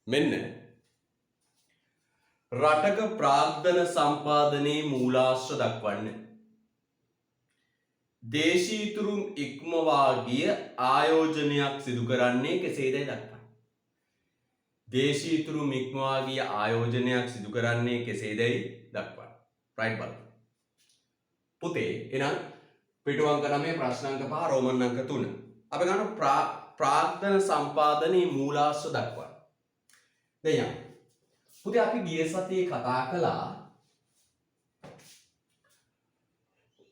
මෙන්න රටක ප්‍රාග්ධන සම්පාදනයේ මූලාශ්‍ර දක්වන්න. දේශීතුරුම් ඉක්මවා ගිය ආයෝජනයක් සිදු කරන්නේ කෙසේදයි දක්වන්න. දේශීතුරුම් ඉක්මවා ගිය ආයෝජනයක් සිදු කරන්නේ කෙසේදයි දක්වන්න. රයිට් බලන්න. පුතේ එහෙනම් පිටු අංක 9 ප්‍රශ්න අංක 5 රෝමන් අංක 3. අපි ගන්න ප්‍රාග්ධන සම්පාදනයේ මූලාශ්‍ර දක්වන්න. දැන් පුතේ අපි ගිය සතියේ කතා කළා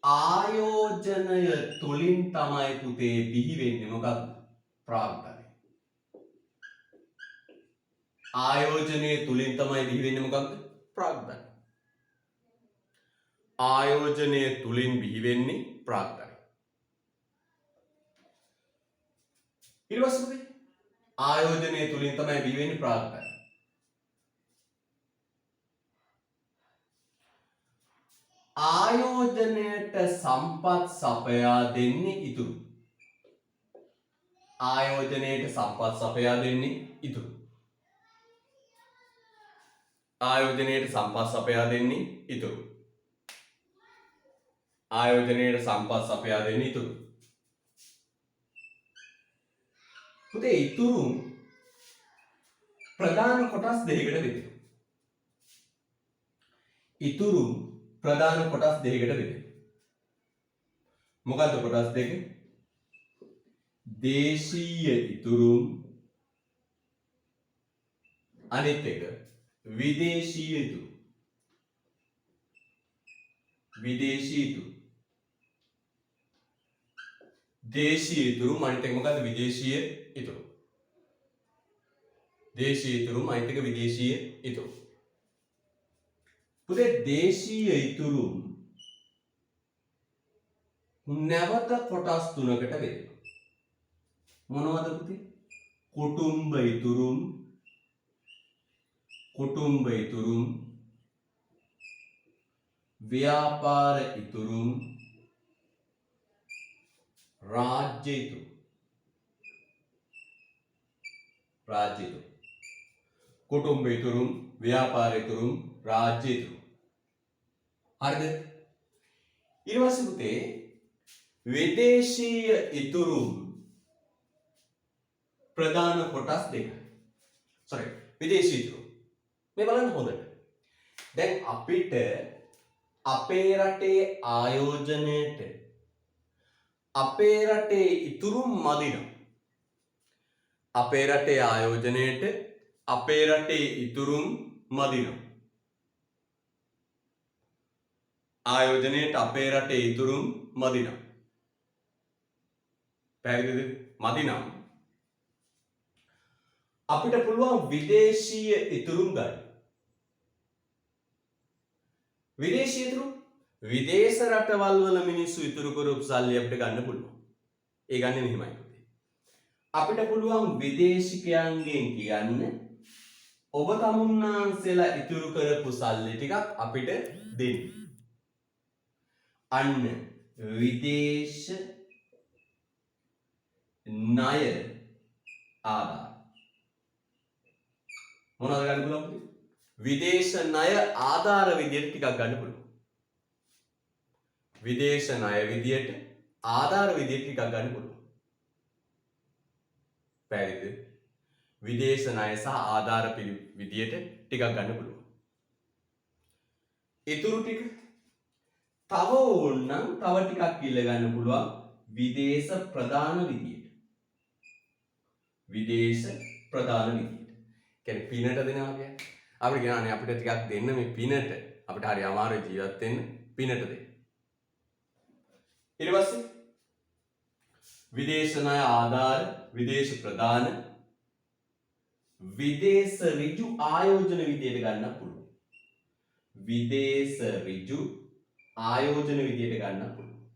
ආයෝජනය තුලින් තමයි පුතේ බිහි වෙන්නේ මොකක්ද? ප්‍රාග්ධනය. ආයෝජනය තුලින් තමයි බිහි වෙන්නේ මොකක්ද? ප්‍රාග්ධනය. ආයෝජනය තුලින් බිහි වෙන්නේ ප්‍රාග්ධනය. ඊට පස්සේ පුතේ ආයෝජනය තුලින් තමයි බිහි වෙන්නේ ප්‍රාග්ධනය. ආයෝජනයට සම්පත් සපයා දෙන්නේ ඉතුරු. ආයෝජනයට සම්පත් සපයා දෙන්නේ ඉතුරු. ආයෝජනයට සම්පත් සපයා දෙන්නේ ඉතුරු. ආයෝජනයට සම්පත් සපයා දෙන්නේ ඉතුරු. පුතේ ඉතුරු ප්‍රධාන කොටස් දෙකකට බෙදෙනවා. ඉතුරු ප්‍රධාන කොටස් දෙකකට බෙදෙනවා. මොකද්ද කොටස් දෙක? දේශීය ඉතුරුම් අනිත් එක විදේශීය ඉතුරු. විදේශී ඉතුරු. දේශීය ඉතුරු අනිත් එක මොකද්ද? විදේශීය ඉතුරු. දේශීය ඉතුරු අනිත් එක විදේශීය ඉතුරු. පුතේ දේශීය ඉතුරු නැවත කොටස් තුනකට බෙදෙනවා. මොනවද පුතේ? කුටුම්බ ඉතුරුම්, ව්‍යාපාර ඉතුරුම්, රාජ්‍ය ඉතුරු. කුටුම්බ ඉතුරුම්, ව්‍යාපාර ඉතුරුම්, රාජ්‍ය ඉතුරු. හරිද? ඊට පස්සේ පුතේ විදේශීය ඉතුරුම් ප්‍රධාන කොටස් දෙකයි. විදේශී ඉතුරු. මේ බලන්න හොඳට. දැන් අපිට අපේ රටේ ආයෝජනයේට අපේ රටේ ඉතුරුම් මදිනවා. අපේ රටේ ආයෝජනයේට අපේ රටේ ඉතුරුම් මදිනවා. ආයෝජනයේට අපේ රටේ ඉතුරුම් මදිනවා. පැහැදිලිද? මදිනම් අපිට පුළුවන් විදේශීය ඉතුරුම් ගන්න. විදේශීය ඉතුරු විදේශ රටවල් වල මිනිස්සු ඉතුරු කරපු සල්ලි අපිට ගන්න පුළුවන්. ඒ ගන්න මෙහෙමයි පුතේ. අපිට පුළුවන් විදේශිකයන්ගෙන් කියන්න ඔබ තමුන්නාන්සේලා ඉතුරු කරපු සල්ලි ටිකක් අපිට දෙන්න. අන්න විදේශ ණය ආදාර. මොනවද ගන්න පුළුවන්? විදේශ ණය ආධාර විදියට ටිකක් ගන්න පුළුවන්. විදේශ ණය විදියට ආධාර විදියට ටිකක් ගන්න පුළුවන්. පැහැදිලිද? විදේශ ණය සහ ආධාර විදියට ටිකක් ගන්න පුළුවන්. ඉතුරු ටික තව ඕනනම් තව ටිකක් ඉල්ල ගන්න පුළුවන් විදේශ ප්‍රධාන විදියට. විදේශ ප්‍රධාන විදියට. කියන්නේ පිනට දෙනවා කියන්නේ. අපිට කියනවානේ අපිට ටිකක් දෙන්න මේ පිනට. අපිට හරි අමාරු ජීවත් වෙන්න පිනට දෙන්න. ඊට පස්සේ විදේශ ණය ආධාර, විදේශ ප්‍රධාන, විදේශ ඍජු ආයෝජන විදියට ගන්න පුළුවන්. විදේශ ඍජු ආයෝජන විදියට ගන්න පුළුවන්.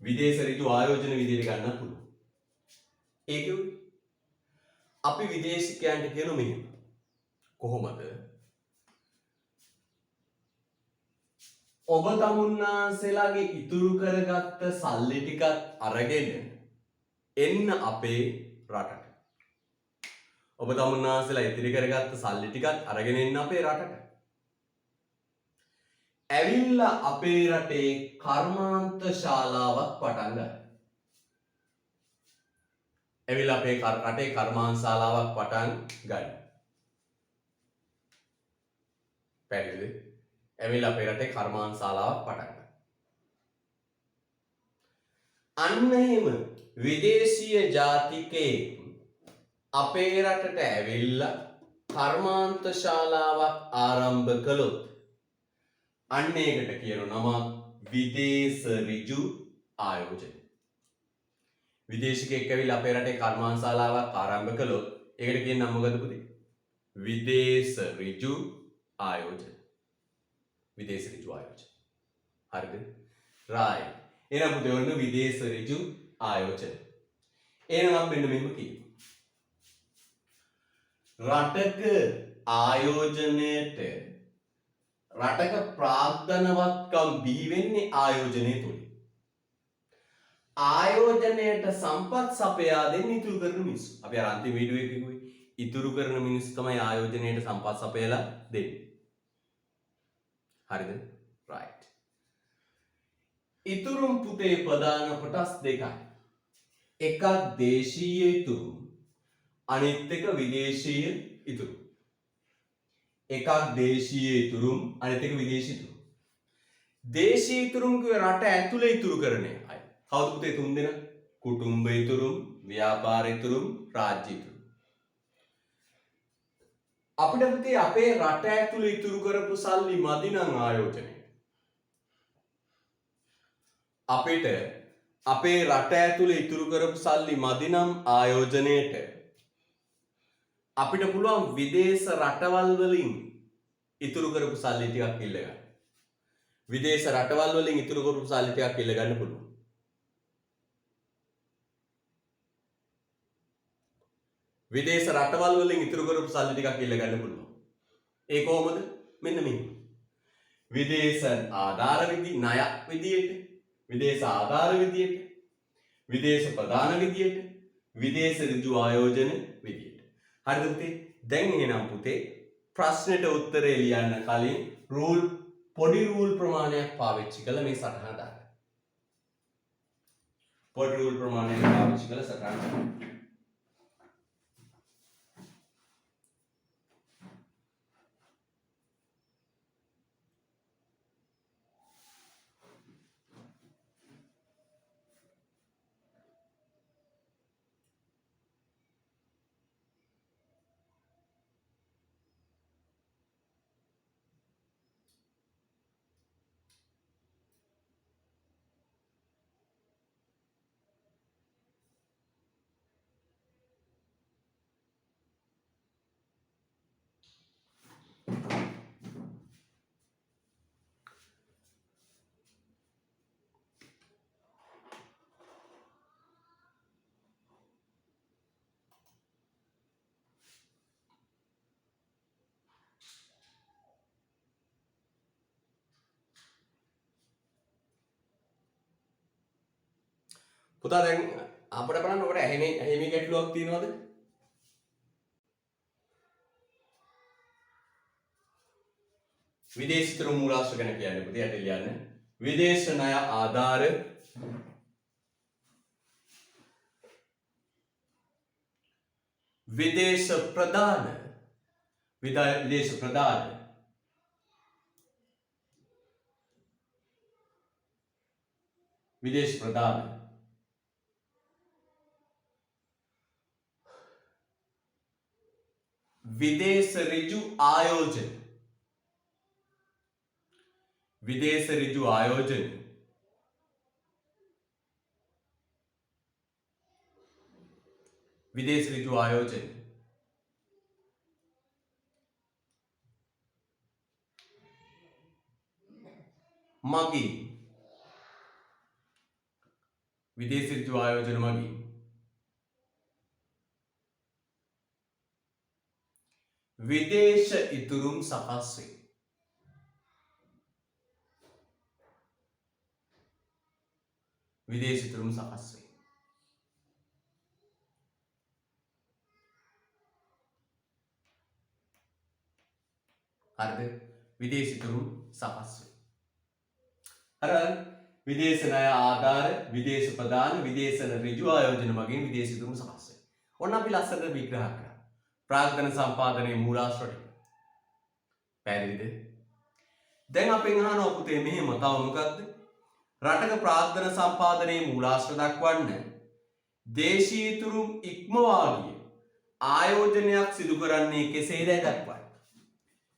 විදේශ ඍජු ආයෝජන විදියට ගන්න පුළුවන්. ඒක අපි විදේශිකයන්ට කියන මෙහෙම. කොහොමද? ඔබ තමුන්නාන්සේලාගේ ඉතුරු කරගත්ත සල්ලි ටිකක් අරගෙන එන්න අපේ රටට. ඔබ තමුන්නාසලා ඉතිරි කරගත්ත සල්ලි ටිකත් අරගෙන එන්න අපේ රටට. ඇවිල්ලා අපේ රටේ කර්මාන්ත ශාලාවක් පටන් ගන්න. ඇවිල්ලා අපේ රටේ කර්මාන්ත ශාලාවක් පටන් ගන්න. පැහැදිලිද? ඇවිල්ලා අපේ රටේ කර්මාන්ත ශාලාවක් පටන් ගන්න. අන්න එහෙම විදේශීය ජාතිකයෙක් අපේ රටට ඇවිල්ලා කර්මාන්ත ශාලාවක් ආරම්භ කළොත් අන්න ඒකට කියන නම විදේශ ඍජු ආයෝජන. විදේශිකයෙක් ඇවිල්ලා අපේ රටේ කර්මාන්ත ශාලාවක් ආරම්භ කළොත් ඒකට කියන නම මොකද පුතේ? විදේශ ඍජු ආයෝජන. විදේශ ඍජු ආයෝජන. හරිද? right. එහෙනම් පුතේ ඔන්න විදේශ ඍජු ආයෝජන. එහෙනම් මෙන්න මෙහෙම කියමු. රටක ආයෝජනයට රටක ප්‍රාග්ධනවත්කම් බිහි වෙන්නේ ආයෝජනය තුලින්. ආයෝජනයට සම්පත් සපයා දෙන්න ඉතුරු කරන මිනිස්සු. අපි අර අන්තිම වීඩියෝ එකේ කිව්වේ ඉතුරු කරන මිනිස්සු තමයි ආයෝජනයට සම්පත් සපයලා දෙන්නේ. හරිද? right. ඉතුරුම් පුතේ ප්‍රධාන කොටස් දෙකයි. එකක් දේශීය ඉතුරුම්, අනිත් එක විදේශීය ඉතුරුම්. එකක් දේශීය ඉතුරුම්, අනිත් එක විදේශීය ඉතුරුම්. දේශීය ඉතුරුම් කිව්වේ රට ඇතුලේ ඉතුරු කරන අය. කවුද පුතේ තුන් දෙනා? කුටුම්බ ඉතුරුම්, ව්‍යාපාර ඉතුරුම්, රාජ්‍ය ඉතුරුම්. අපිට පුතේ අපේ රට ඇතුලේ ඉතුරු කරපු සල්ලි මදි නම් ආයෝජනය. අපිට අපේ රට ඇතුලේ ඉතුරු කරපු සල්ලි මදි නම් ආයෝජනයට අපිට පුළුවන් විදේශ රටවල් වලින් ඉතුරු කරපු සල්ලි ටිකක් ඉල්ල ගන්න. විදේශ රටවල් වලින් ඉතුරු කරපු සල්ලි ටිකක් ඉල්ල ගන්න පුළුවන්. විදේශ රටවල් වලින් ඉතුරු කරපු සල්ලි ටිකක් ඉල්ල ගන්න පුළුවන්. ඒ කොහොමද? මෙන්න මෙහෙම. විදේශ ආධාර ණය විදියට, විදේශ ආධාර විදියට, විදේශ ප්‍රදාන විදියට, විදේශ ඍජු ආයෝජන විදියට. හරිද පුතේ? දැන් එහෙනම් පුතේ ප්‍රශ්නෙට උත්තරේ ලියන්න කලින් පොඩි රූල් ප්‍රමාණයක් පාවිච්චි කළ මේ සටහන දාන්න. පොඩි රූල් ප්‍රමාණයක් පාවිච්චි කළ සටහන දාන්න. පුතා දැන් අපිට බලන්න ඔකට ඇහිමේ ගැටලුවක් තියෙනවද? විදේශිතර මූලාශ්‍ර ගැන කියන්නේ පුතේ යට ලියන්න. විදේශ ණය ආධාර විදේශ ප්‍රදාන විදේශ ප්‍රදාන විදේශ ප්‍රදාන විදේශ ඍජු ආයෝජන විදේශ ඍජු ආයෝජන විදේශ ඍජු ආයෝජන මගින් විදේශ ඍජු ආයෝජන මගින් විදේශ ඉතුරුම් සකස් වේ. විදේශ ඉතුරුම් සකස් වේ. හරිද? විදේශ ඉතුරුම් සකස් වෙනවා. අර විදේශ ණය ආධාර, විදේශ ප්‍රදාන, විදේශ ඍජු ආයෝජන මගින් විදේශ ඉතුරුම් සකස් වෙනවා. ඔන්න අපි ලස්සනට විග්‍රහ කරා. ප්‍රාග්ධන සම්පාදනයේ මූලාශ්‍ර ටික. පැහැදිලිද? දැන් අපෙන් අහනවා පුතේ මෙහෙම තව මොකක්ද? රටක ප්‍රාග්ධන සම්පාදනයේ මූලාශ්‍ර දක්වන්න දේශීය ඉතුරුම් ඉක්මවා ගිය ආයෝජනයක් සිදු කරන්නේ කෙසේදයි දක්වන්න.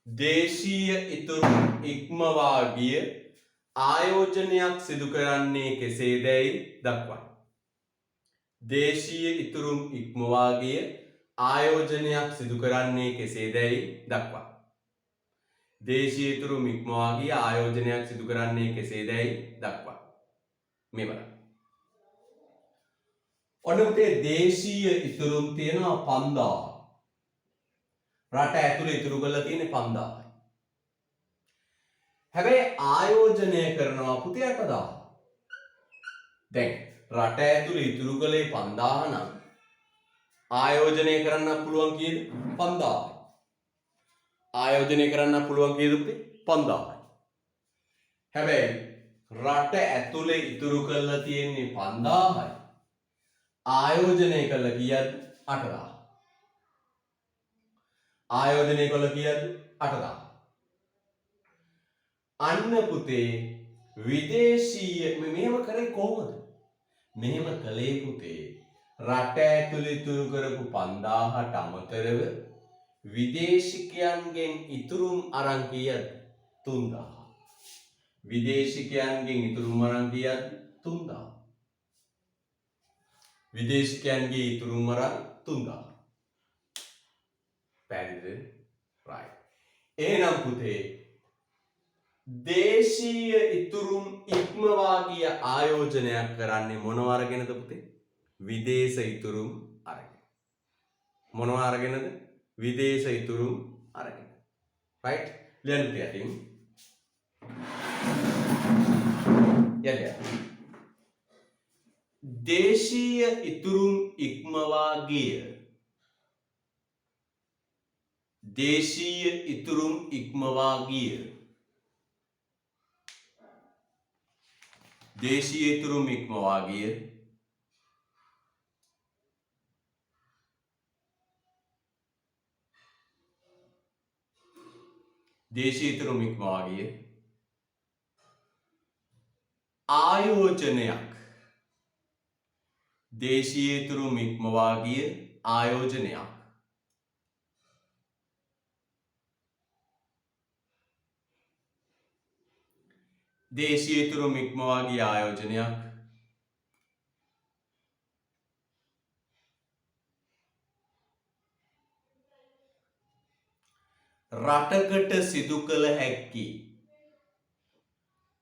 දේශීය ඉතුරුම් ඉක්මවා ගිය ආයෝජනයක් සිදු කරන්නේ කෙසේදයි දක්වන්න. දේශීය ඉතුරුම් ඉක්මවා ගිය ආයෝජනයක් සිදු කරන්නේ කෙසේදයි දක්වන්න. දේශීය ඉතුරුම් ඉක්මවා ගිය ආයෝජනයක් සිදු කරන්නේ කෙසේදයි දක්වන්න. මේ බලන්න. ඔන්න පුතේ දේශීය ඉතුරුම් තියෙනවා 5000. රට ඇතුළේ ඉතුරු කරලා තියෙන්නේ 5000යි. හැබැයි ආයෝජනය කරනවා පුතේ 8000. දැන් රට ඇතුළේ ඉතුරු කළේ 5000 නම් ආයෝජනය කරන්න පුළුවන් කීයද? 5000යි. ආයෝජනය කරන්න පුළුවන් කීයද පුතේ? 5000යි. හැබැයි රට ඇතුළේ ඉතුරු කරලා තියෙන්නේ 5000යි. ආයෝජනය කළා කීයද? 8000. ආයෝජනය කළා කීයද? 8000. අන්න පුතේ විදේශීය මෙහෙම කරේ කොහොමද? මෙහෙම කළේ පුතේ රට ඇතුළේ ඉතුරු කරපු 5000ට අමතරව විදේශිකයන්ගෙන් ඉතුරුම් අරන් කීයද? 3000. විදේශිකයන්ගෙන් ඉතුරුම් අරන් කීයද? 3000. විදේශිකයන්ගේ ඉතුරුම් අරන් 3000. පැහැදිලිද? right. එහෙනම් පුතේ දේශීය ඉතුරුම් ඉක්මවා ගිය ආයෝජනයක් කරන්නේ මොනව අරගෙනද පුතේ? විදේශ ඉතුරුම් අරගෙන. මොනව අරගෙනද? විදේශ ඉතුරුම් අරගෙන. right? ලියන්න පුතේ යටින්. යන්න. දේශීය ඉතුරුම් ඉක්මවා ගිය දේශීය ඉතුරුම් ඉක්මවා ගිය දේශීය ඉතුරුම් ඉක්මවා ගිය දේශීය ඉතුරුම් ඉක්මවා ගිය ආයෝජනයක් දේශීය ඉතුරුම් ඉක්මවා ගිය ආයෝජනයක් දේශීය ඉතුරුම් ඉක්මවා ගිය ආයෝජනයක් රටකට සිදු කළ හැකි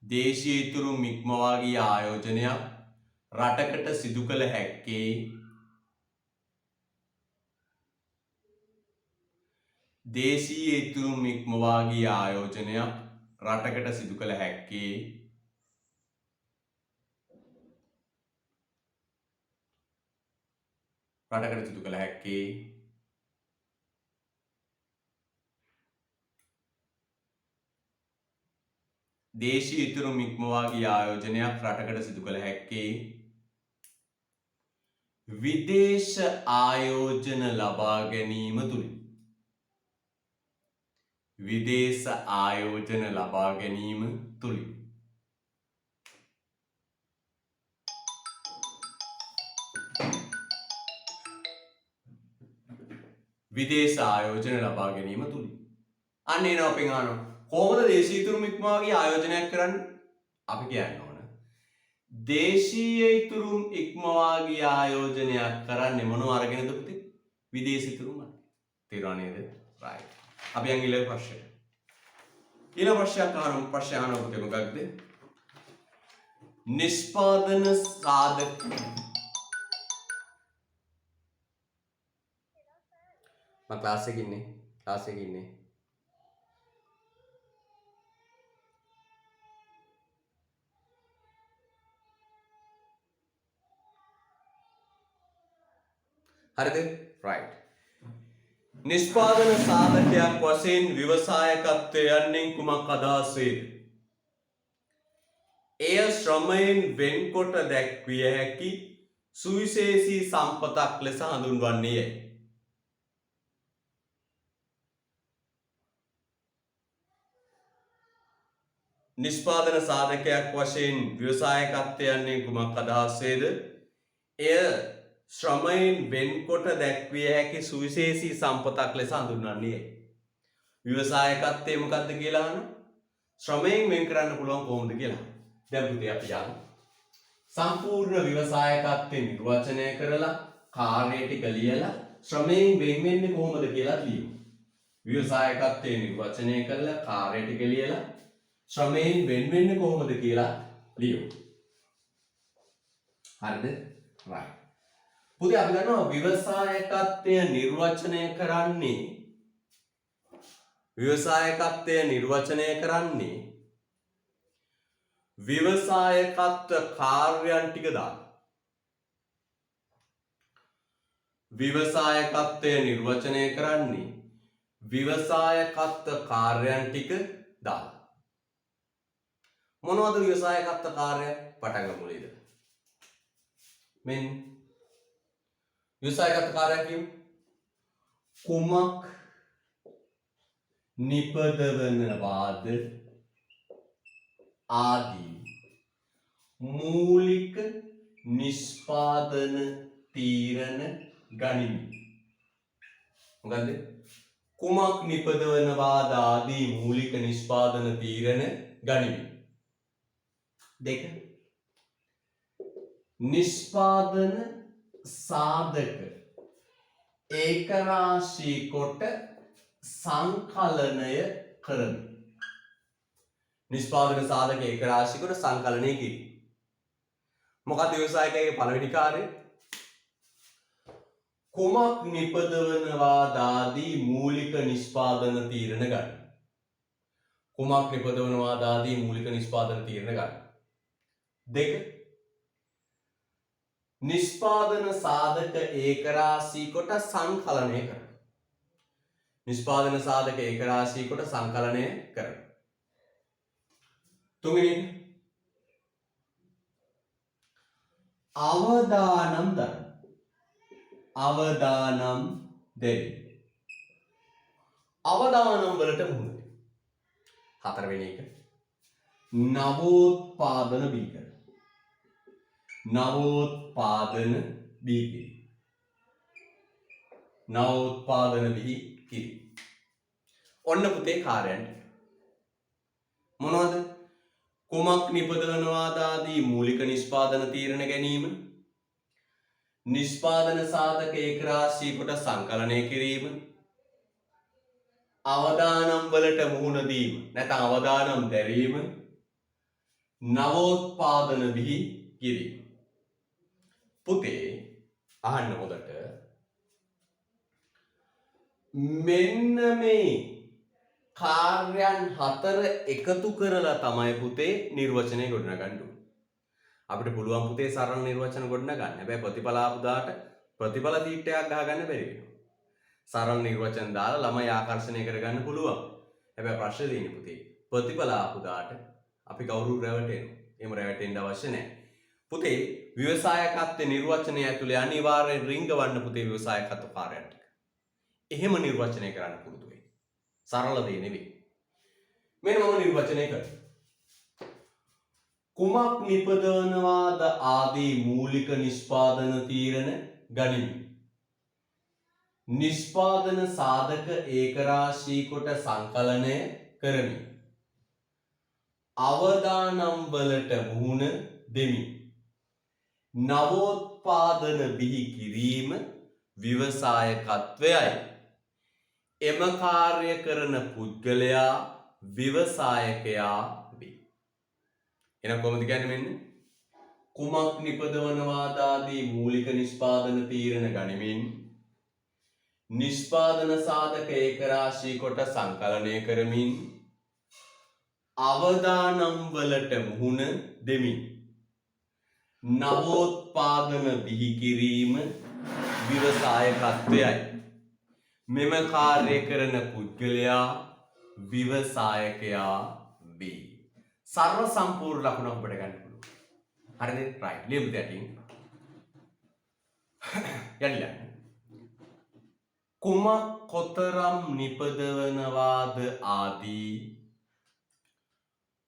දේශීය ඉතුරුම් ඉක්මවා ගිය ආයෝජනයක් රටකට සිදු කළ හැක්කේ දේශීය ඉතුරුම් ඉක්මවා ගිය ආයෝජනයක් රටකට සිදු කළ හැක්කේ රටකට සිදු කළ හැක්කේ දේශීය ඉතුරුම් ඉක්මවා ගිය ආයෝජනයක් රටකට සිදු කළ හැක්කේ විදේශ ආයෝජන ලබා ගැනීම තුලින්. විදේශ ආයෝජන ලබා ගැනීම තුලින්. විදේශ ආයෝජන ලබා ගැනීම තුලින්. අන්න එනවා අපෙන් අහනවා කොහොමද දේශීය ඉතුරුම් ඉක්මවා ගිය ආයෝජනයක් කරන්නේ? අපි කියන්න ඕන දේශීය ඉතුරුම් ඉක්මවා ගිය ආයෝජනයක් කරන්නේ මොනව අරගෙනද පුතේ? විදේශ ඉතුරුම් අරගෙන. තේරුණා නේද? right. අපි යන් ඊළඟ ප්‍රශ්නයට. ඊළඟ ප්‍රශ්නයක් අහනවා පුතේ මොකක්ද? නිෂ්පාදන සාධක මම ක්ලාස් එකේ ඉන්නේ. හරිද? right. නිෂ්පාදන සාධකයක් වශයෙන් ව්‍යවසායකත්වය යන්නේ කුමක් අදහස් වේද? එය ශ්‍රමයෙන් වෙන්කොට දැක්විය හැකි සුවිශේෂී සම්පතක් ලෙස හඳුන්වන්නේය. නිෂ්පාදන සාධකයක් වශයෙන් ව්‍යවසායකත්වය යන්නේ කුමක් අදහස් වේද? එය ශ්‍රමයෙන් වෙන්කොට දැක්විය හැකි සුවිශේෂී සම්පතක් ලෙස හඳුන්වන්නේය. ව්‍යවසායකත්වය මොකක්ද කියලා අහනවා. ශ්‍රමයෙන් වෙන් කරන්න පුළුවන් කොහොමද කියලා. දැන් පුතේ අපි යමු. සම්පූර්ණ ව්‍යවසායකත්වය නිර්වචනය කරලා කාර්ය ටික ලියලා ශ්‍රමයෙන් වෙන් වෙන්නේ කොහොමද කියලා ලියමු. ව්‍යවසායකත්වය නිර්වචනය කරලා කාර්ය ටික ලියලා ශ්‍රමයෙන් වෙන් වෙන්නේ කොහොමද කියලා ලියමු. හරිද? right. පුතේ අපි ගන්නවා ව්‍යවසායකත්වය නිර්වචනය කරන්නේ ව්‍යවසායකත්ව කාර්යයන් ටික දාලා. ව්‍යවසායකත්වය නිර්වචනය කරන්නේ ව්‍යවසායකත්ව කාර්යයන් ටික දාලා. මොනවද ව්‍යවසායකත්ව කාර්ය? පටන් ගමු නේද? මෙන්න ව්‍යවසායකත්ව කාර්යය කියමු. කුමක් නිපදවනවාද ආදී මූලික නිෂ්පාදන තීරණ ගනිමි. මොකද්ද? කුමක් නිපදවනවාද ආදී මූලික නිෂ්පාදන තීරණ ගනිමි. දෙක නිෂ්පාදන සාධක ඒකරාශී කොට සංකලනය කරමි. නිෂ්පාදන සාධක ඒකරාශී කොට සංකලනය කිරීම. මොකක්ද ව්‍යවසායකයාගේ පළවෙනි කාර්යය? කුමක් නිපදවනවාද ආදී මූලික නිෂ්පාදන තීරණ ගන්න. කුමක් නිපදවනවාද ආදී මූලික නිෂ්පාදන තීරණ ගන්න. දෙක නිෂ්පාදන සාධක ඒකරාශී කොට සංකලනය කරන. නිෂ්පාදන සාධක ඒකරාශී කොට සංකලනය කරන. තුන්වෙනි අවදානම් දරන. අවදානම් දෙවි. අවදානම් වලට මුහුණ දෙන්න. හතරවෙනි එක නවෝත්පාදන බීකර. නවෝත්පාදන බීකිරි. නවෝත්පාදන බිහි කිරි. ඔන්න පුතේ කාර්යයන් මොනවද? කුමක් නිපදවනවාද ආදී මූලික නිෂ්පාදන තීරණ ගැනීම, නිෂ්පාදන සාධක ඒකරාශී කොට සංකලනය කිරීම, අවදානම් වලට මුහුණ දීම නැත්නම් අවදානම් දැරීම, නවෝත්පාදන බිහි කිරීම. පුතේ අහන්න හොඳට මෙන්න මේ කාර්යයන් හතර එකතු කරලා තමයි පුතේ නිර්වචනය ගොඩනගන්න ඕනේ. අපිට පුළුවන් පුතේ සරල නිර්වචන ගොඩනගන්න. හැබැයි ප්‍රතිඵල ආපුදාට ප්‍රතිඵල තීට්ටයක් ගහගන්න බැරි වෙනවා. සරල නිර්වචන දාලා ළමයි ආකර්ෂණය කරගන්න පුළුවන්. හැබැයි ප්‍රශ්නේ තියෙන්නේ පුතේ ප්‍රතිඵල ආපුදාට අපි කවුරු රැවටෙනවා. එහෙම රැවටෙන්න අවශ්‍ය නැහැ. පුතේ ව්‍යවසායකත්වයේ නිර්වචනය ඇතුලේ අනිවාර්යෙන් රිංගවන්න පුතේ ව්‍යවසායකත්ව කාර්යයන් ටික. එහෙම නිර්වචනය කරන්න පුරුදු වෙන්න. සරල දේ නෙවෙයි. මෙන්න මම නිර්වචනය කරනවා. කුමක් නිපදවනවාද ආදී මූලික නිෂ්පාදන තීරණ ගනිමි. නිෂ්පාදන සාධක ඒකරාශී කොට සංකලනය කරමි. අවදානම් වලට මුහුණ දෙමි. නවෝත්පාදන බිහි කිරීම ව්‍යවසායකත්වයයි. එම කාර්ය කරන පුද්ගලයා ව්‍යවසායකයා වේ. එහෙනම් කොහොමද කියන්නේ මෙන්න? කුමක් නිපදවනවාද ආදී මූලික නිෂ්පාදන තීරණ ගනිමින් නිෂ්පාදන සාධක ඒකරාශී කොට සංකලනය කරමින් අවදානම් වලට මුහුණ දෙමින් නවෝත්පාදන බිහි කිරීම ව්‍යවසායකත්වයයි. මෙම කාර්ය කරන පුද්ගලයා ව්‍යවසායකයා වේ. සර්ව සම්පූර්ණ ලකුණ අපිට ගන්න පුළුවන්. හරිද? right. ලියමු දැටින්. යන්න. කුමක් කොතරම් නිපදවනවාද ආදී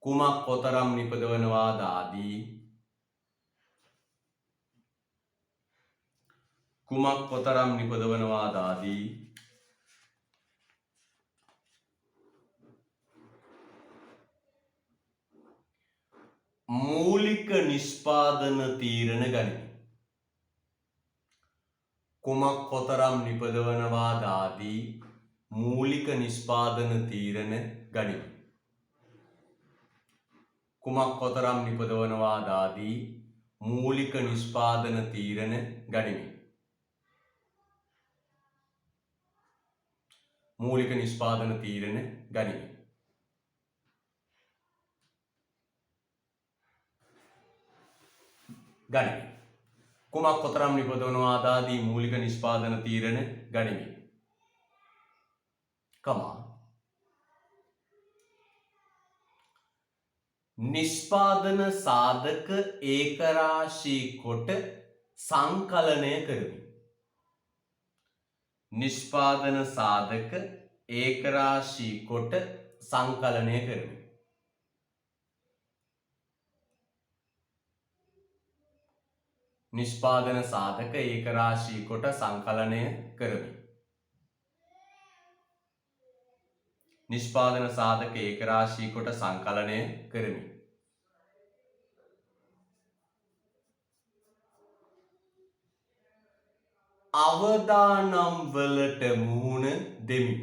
කුමක් කොතරම් නිපදවනවාද ආදී කුමක් කොතරම් නිපදවනවාද ආදී මූලික නිෂ්පාදන තීරණ ගනිමි. කුමක් කොතරම් නිපදවනවාද ආදී මූලික නිෂ්පාදන තීරණ ගනිමි. කුමක් කොතරම් නිපදවනවාද ආදී මූලික නිෂ්පාදන තීරණ ගනිමි. මූලික නිෂ්පාදන තීරණ ගනිමි. ගනිමි. කුමක් කොතරම් නිපදවනවාද ආදී මූලික නිෂ්පාදන තීරණ ගනිමි. කමා නිෂ්පාදන සාධක ඒකරාශී කොට සංකලනය කරමි. නිෂ්පාදන සාධක ඒකරාශී කොට සංකලනය කරමි. නිෂ්පාදන සාධක ඒකරාශී කොට සංකලනය කරමි. නිෂ්පාදන සාධක ඒකරාශී කොට සංකලනය කරමි. අවදානම් වලට මුහුණ දෙමි.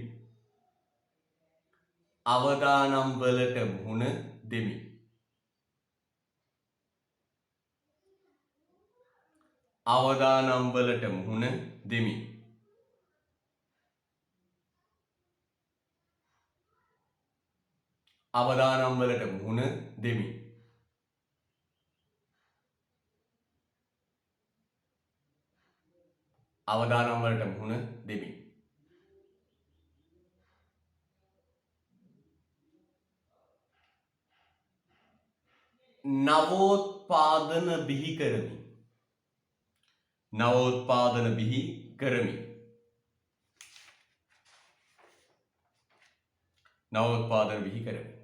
අවදානම් වලට මුහුණ දෙමි. අවදානම් වලට මුහුණ දෙමි. අවදානම් වලට මුහුණ දෙමි. අවදානම් වලට මුහුණ දෙමි. නවෝත්පාදන බිහි කරමි. නවෝත්පාදන බිහි කරමි. නවෝත්පාදන බිහි කරමි.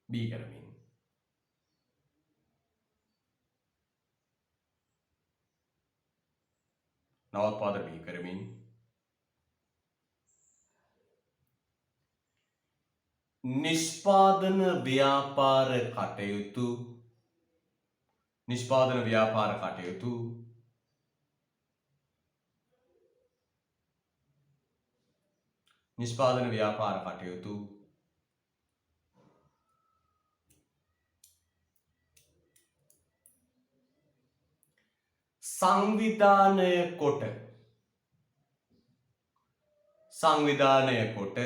බිහි කරමින්. නවෝත්පාදන බිහි කරමින්. නිෂ්පාදන ව්‍යාපාර කටයුතු නිෂ්පාදන ව්‍යාපාර කටයුතු නිෂ්පාදන ව්‍යාපාර කටයුතු සංවිධානය කොට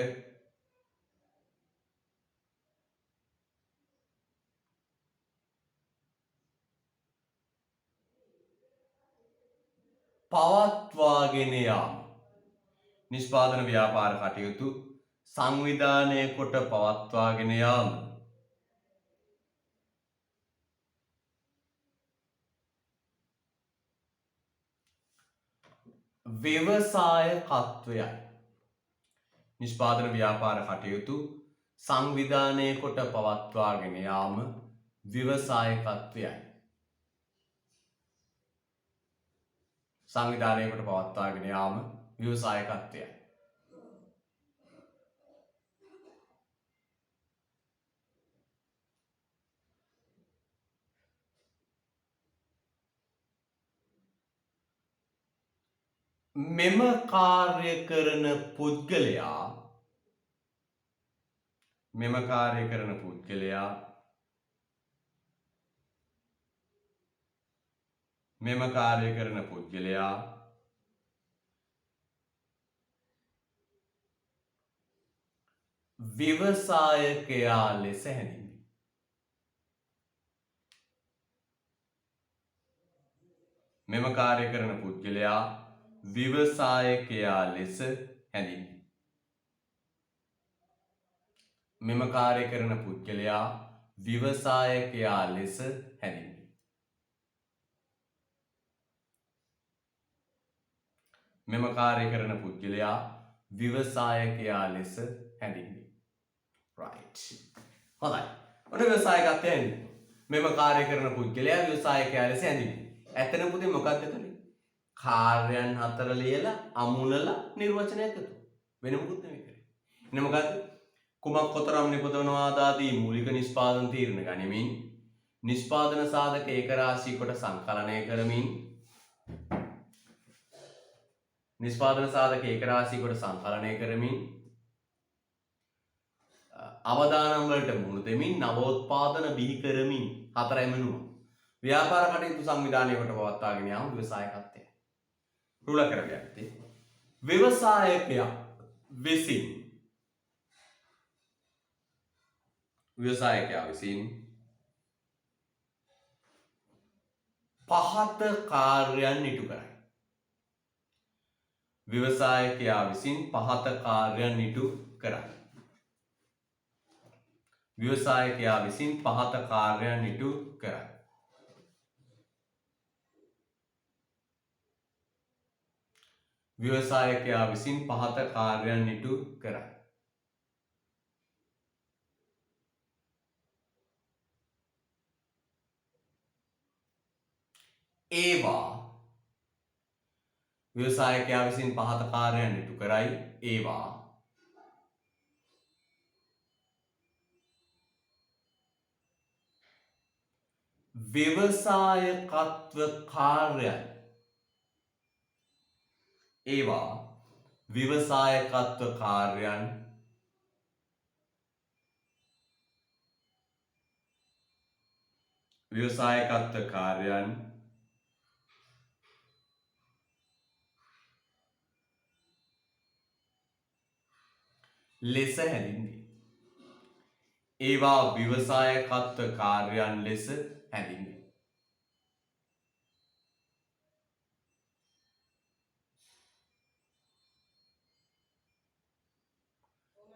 පවත්වාගෙන යාම. නිෂ්පාදන ව්‍යාපාර කටයුතු සංවිධානය කොට පවත්වාගෙන යාම. ව්‍යවසායකත්වයයි. නිෂ්පාදන ව්‍යාපාර කටයුතු සංවිධානය කොට පවත්වාගෙන යාම ව්‍යවසායකත්වයයි. සංවිධානය කොට පවත්වාගෙන යාම ව්‍යවසායකත්වයයි. මෙම කාර්ය කරන පුද්ගලයා ව්‍යවසායකයා ලෙස හැඳින්වේ. මෙම කාර්ය කරන පුද්ගලයා ව්‍යවසායකයා ලෙස හැඳින්වේ. මෙම කාර්ය කරන පුද්ගලයා ව්‍යවසායකයා ලෙස හැඳින්වේ. මෙම කාර්ය කරන පුද්ගලයා ව්‍යවසායකයා ලෙස හැඳින්වේ. right. හොඳයි. ඔන්න ව්‍යවසායකත්වය එන්නේ. මෙම කාර්ය කරන පුද්ගලයා ව්‍යවසායකයා ලෙස හැඳින්වේ. ඇත්තම පුතේ මොකක්ද කළේ? කාර්යයන් හතර ලියලා අමුණලා නිර්වචනයක් එකතු. වෙන මොකුත් නෙමෙයි කරේ. එන්නේ මොකද්ද? කුමක් කොතරම් නිපදවනවාද ආදී මූලික නිෂ්පාදන තීරණ ගනිමින් නිෂ්පාදන සාධක ඒකරාශී කොට සංකලනය කරමින් නිෂ්පාදන සාධක ඒකරාශී කොට සංකලනය කරමින් අවදානම් වලට මුහුණ දෙමින් නවෝත්පාදන බිහි කරමින් හතරයි මෙනුම ව්‍යාපාර කටයුතු සංවිධානයකට පවත්වාගෙන යාම ව්‍යවසායකත්වය. රුල කරගත්තේ ව්‍යවසායකයා විසින් පහත කාර්යයන් ඉටු කරයි. ව්‍යවසායකයා විසින් පහත කාර්යයන් ඉටු කරයි. ව්‍යවසායකයා විසින් පහත කාර්යයන් ඉටු කරයි. ව්‍යවසායකයා විසින් පහත කාර්යයන් ඉටු කරයි. ඒවා ව්‍යවසායකයා විසින් පහත කාර්යයන් ඉටු කරයි. ඒවා ව්‍යවසායකත්ව කාර්යයන්. ඒවා ව්‍යවසායකත්ව කාර්යයන් ලෙස හැඳින්වේ. ඒවා ව්‍යවසායකත්ව කාර්යයන් ලෙස හැඳින්වේ.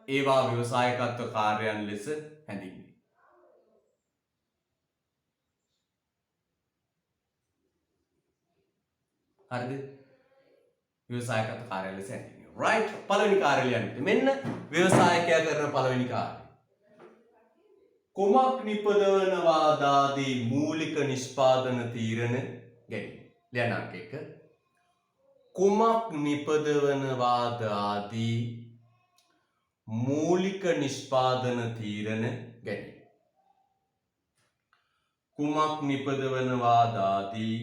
ඒවා ව්‍යවසායකත්ව කාර්යයන් ලෙස හැඳින්වේ. හරිද? ව්‍යවසායකත්ව කාර්යයන් ලෙස හැඳින්වේ. right. පළවෙනි කාර්යය ලියන්න. මෙන්න ව්‍යවසායකයා කරන පළවෙනි කාර්යය. කුමක් නිපදවනවාද ආදී මූලික නිෂ්පාදන තීරණ ගැනීම. ලියන්න අංක 1. කුමක් නිපදවනවාද ආදී මූලික නිෂ්පාදන තීරණ ගැනීම. කුමක් නිපදවනවාද ආදී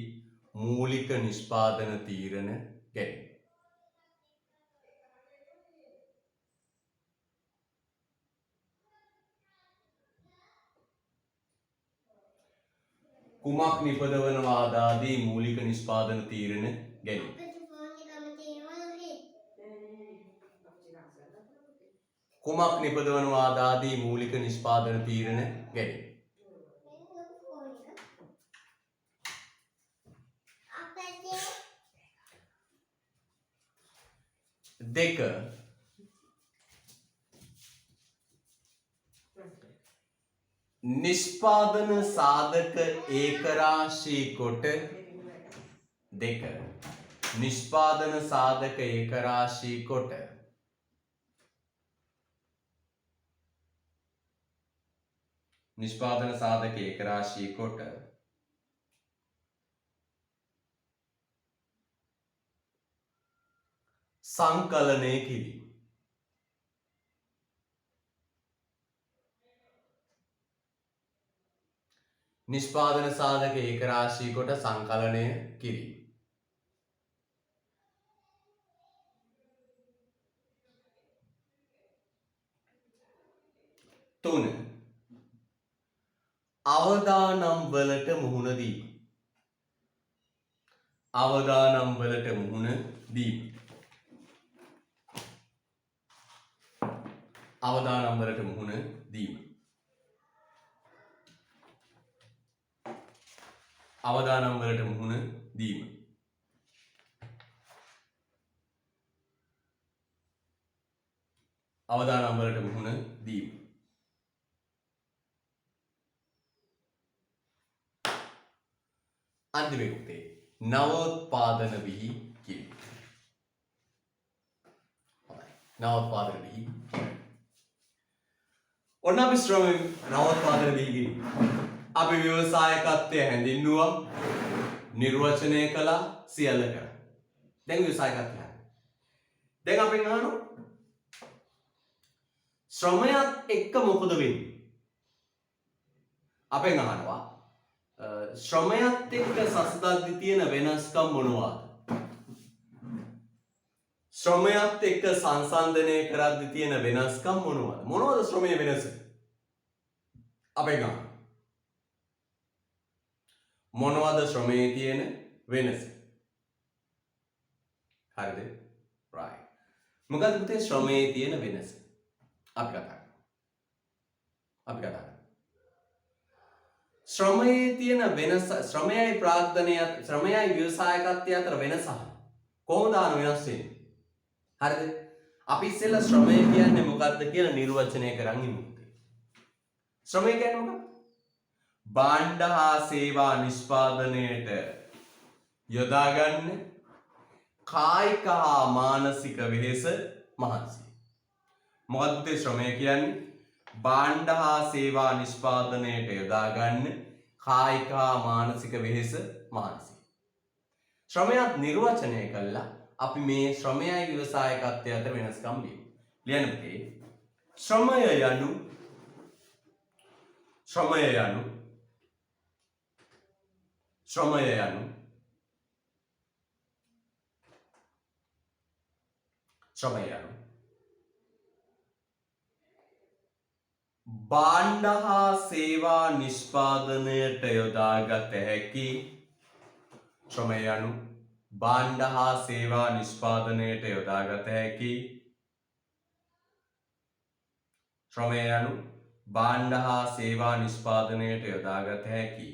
මූලික නිෂ්පාදන තීරණ ගැනීම. කුමක් නිපදවනවාද ආදී මූලික නිෂ්පාදන තීරණ ගැනීම. කුමක් නිපදවනවාද ආදී මූලික නිෂ්පාදන තීරණ ගැනීම. දෙක නිෂ්පාදන සාධක ඒකරාශී කොට නිෂ්පාදන සාධක ඒකරාශී කොට නිෂ්පාදන සාධක ඒකරාශී කොට සංකලනය කිරීම. නිෂ්පාදන සාධක ඒකරාශී කොට සංකලනය කිරීම. 3 අවදානම් වලට මුහුණ දීම. අවදානම් වලට මුහුණ දීම. අවදානම් වලට මුහුණ දීම. අවදානම් වලට මුහුණ දීම. අවදානම් වලට මුහුණ දීම. අන්තිම යුක්තේ නවෝත්පාදන විහි කියවීම. නවෝත්පාදන විහි. ඔන්න අපි නවෝත්පාදන විහි කියවීම. අපි ව්‍යවසායකත්වය හැඳින්නුවා, නිර්වචනය කළා, සියල්ල කරා. දැන් ව්‍යවසායකත්වය. දැන් අපෙන් අහනවා ශ්‍රමයත් එක්ක මොකද වෙන්නේ? අපෙන් අහනවා ශ්‍රමයත් එක්ක සසදද්දි තියෙන වෙනස්කම් මොනවාද? ශ්‍රමයත් එක්ක සංසන්දනය කරද්දි තියෙන වෙනස්කම් මොනවාද? මොනවද ශ්‍රමයේ වෙනස? අපෙන් අහනවා මොනවද ශ්‍රමයේ තියෙන වෙනස? හරිද? right. මොකක්ද පුතේ ශ්‍රමයේ තියෙන වෙනස? අපි කතා කරමු. ශ්‍රමයේ තියෙන වෙනස, ශ්‍රමයයි ප්‍රාග්ධනයයි, ශ්‍රමයයි ව්‍යවසායකත්වය අතර වෙනස කොහොමද වෙනස් වෙන්නේ? හරිද? අපි ඉස්සෙල්ලා ශ්‍රමය කියන්නේ මොකක්ද කියලා නිර්වචනය කරන් ඉමු. ශ්‍රමය කියන්නේ මොකක්ද? භාණ්ඩ හා සේවා නිෂ්පාදනයට යොදා ගන්න කායික හා මානසික වෙහෙස මහන්සිය. මොකක්ද පුතේ ශ්‍රමය කියන්නේ? භාණ්ඩ හා සේවා නිෂ්පාදනයට යොදා ගන්න කායික හා මානසික වෙහෙස මහන්සිය. ශ්‍රමයත් නිර්වචනය කළා අපි මේ ශ්‍රමයයි ව්‍යවසායකත්වය අතර වෙනස්කම් ලියමු. ලියන්න පුතේ ශ්‍රමය යනු භාණ්ඩ හා සේවා නිෂ්පාදනයට යොදාගත හැකි ශ්‍රමය යනු භාණ්ඩ හා සේවා නිෂ්පාදනයට යොදාගත හැකි ශ්‍රමය යනු භාණ්ඩ හා සේවා නිෂ්පාදනයට යොදාගත හැකි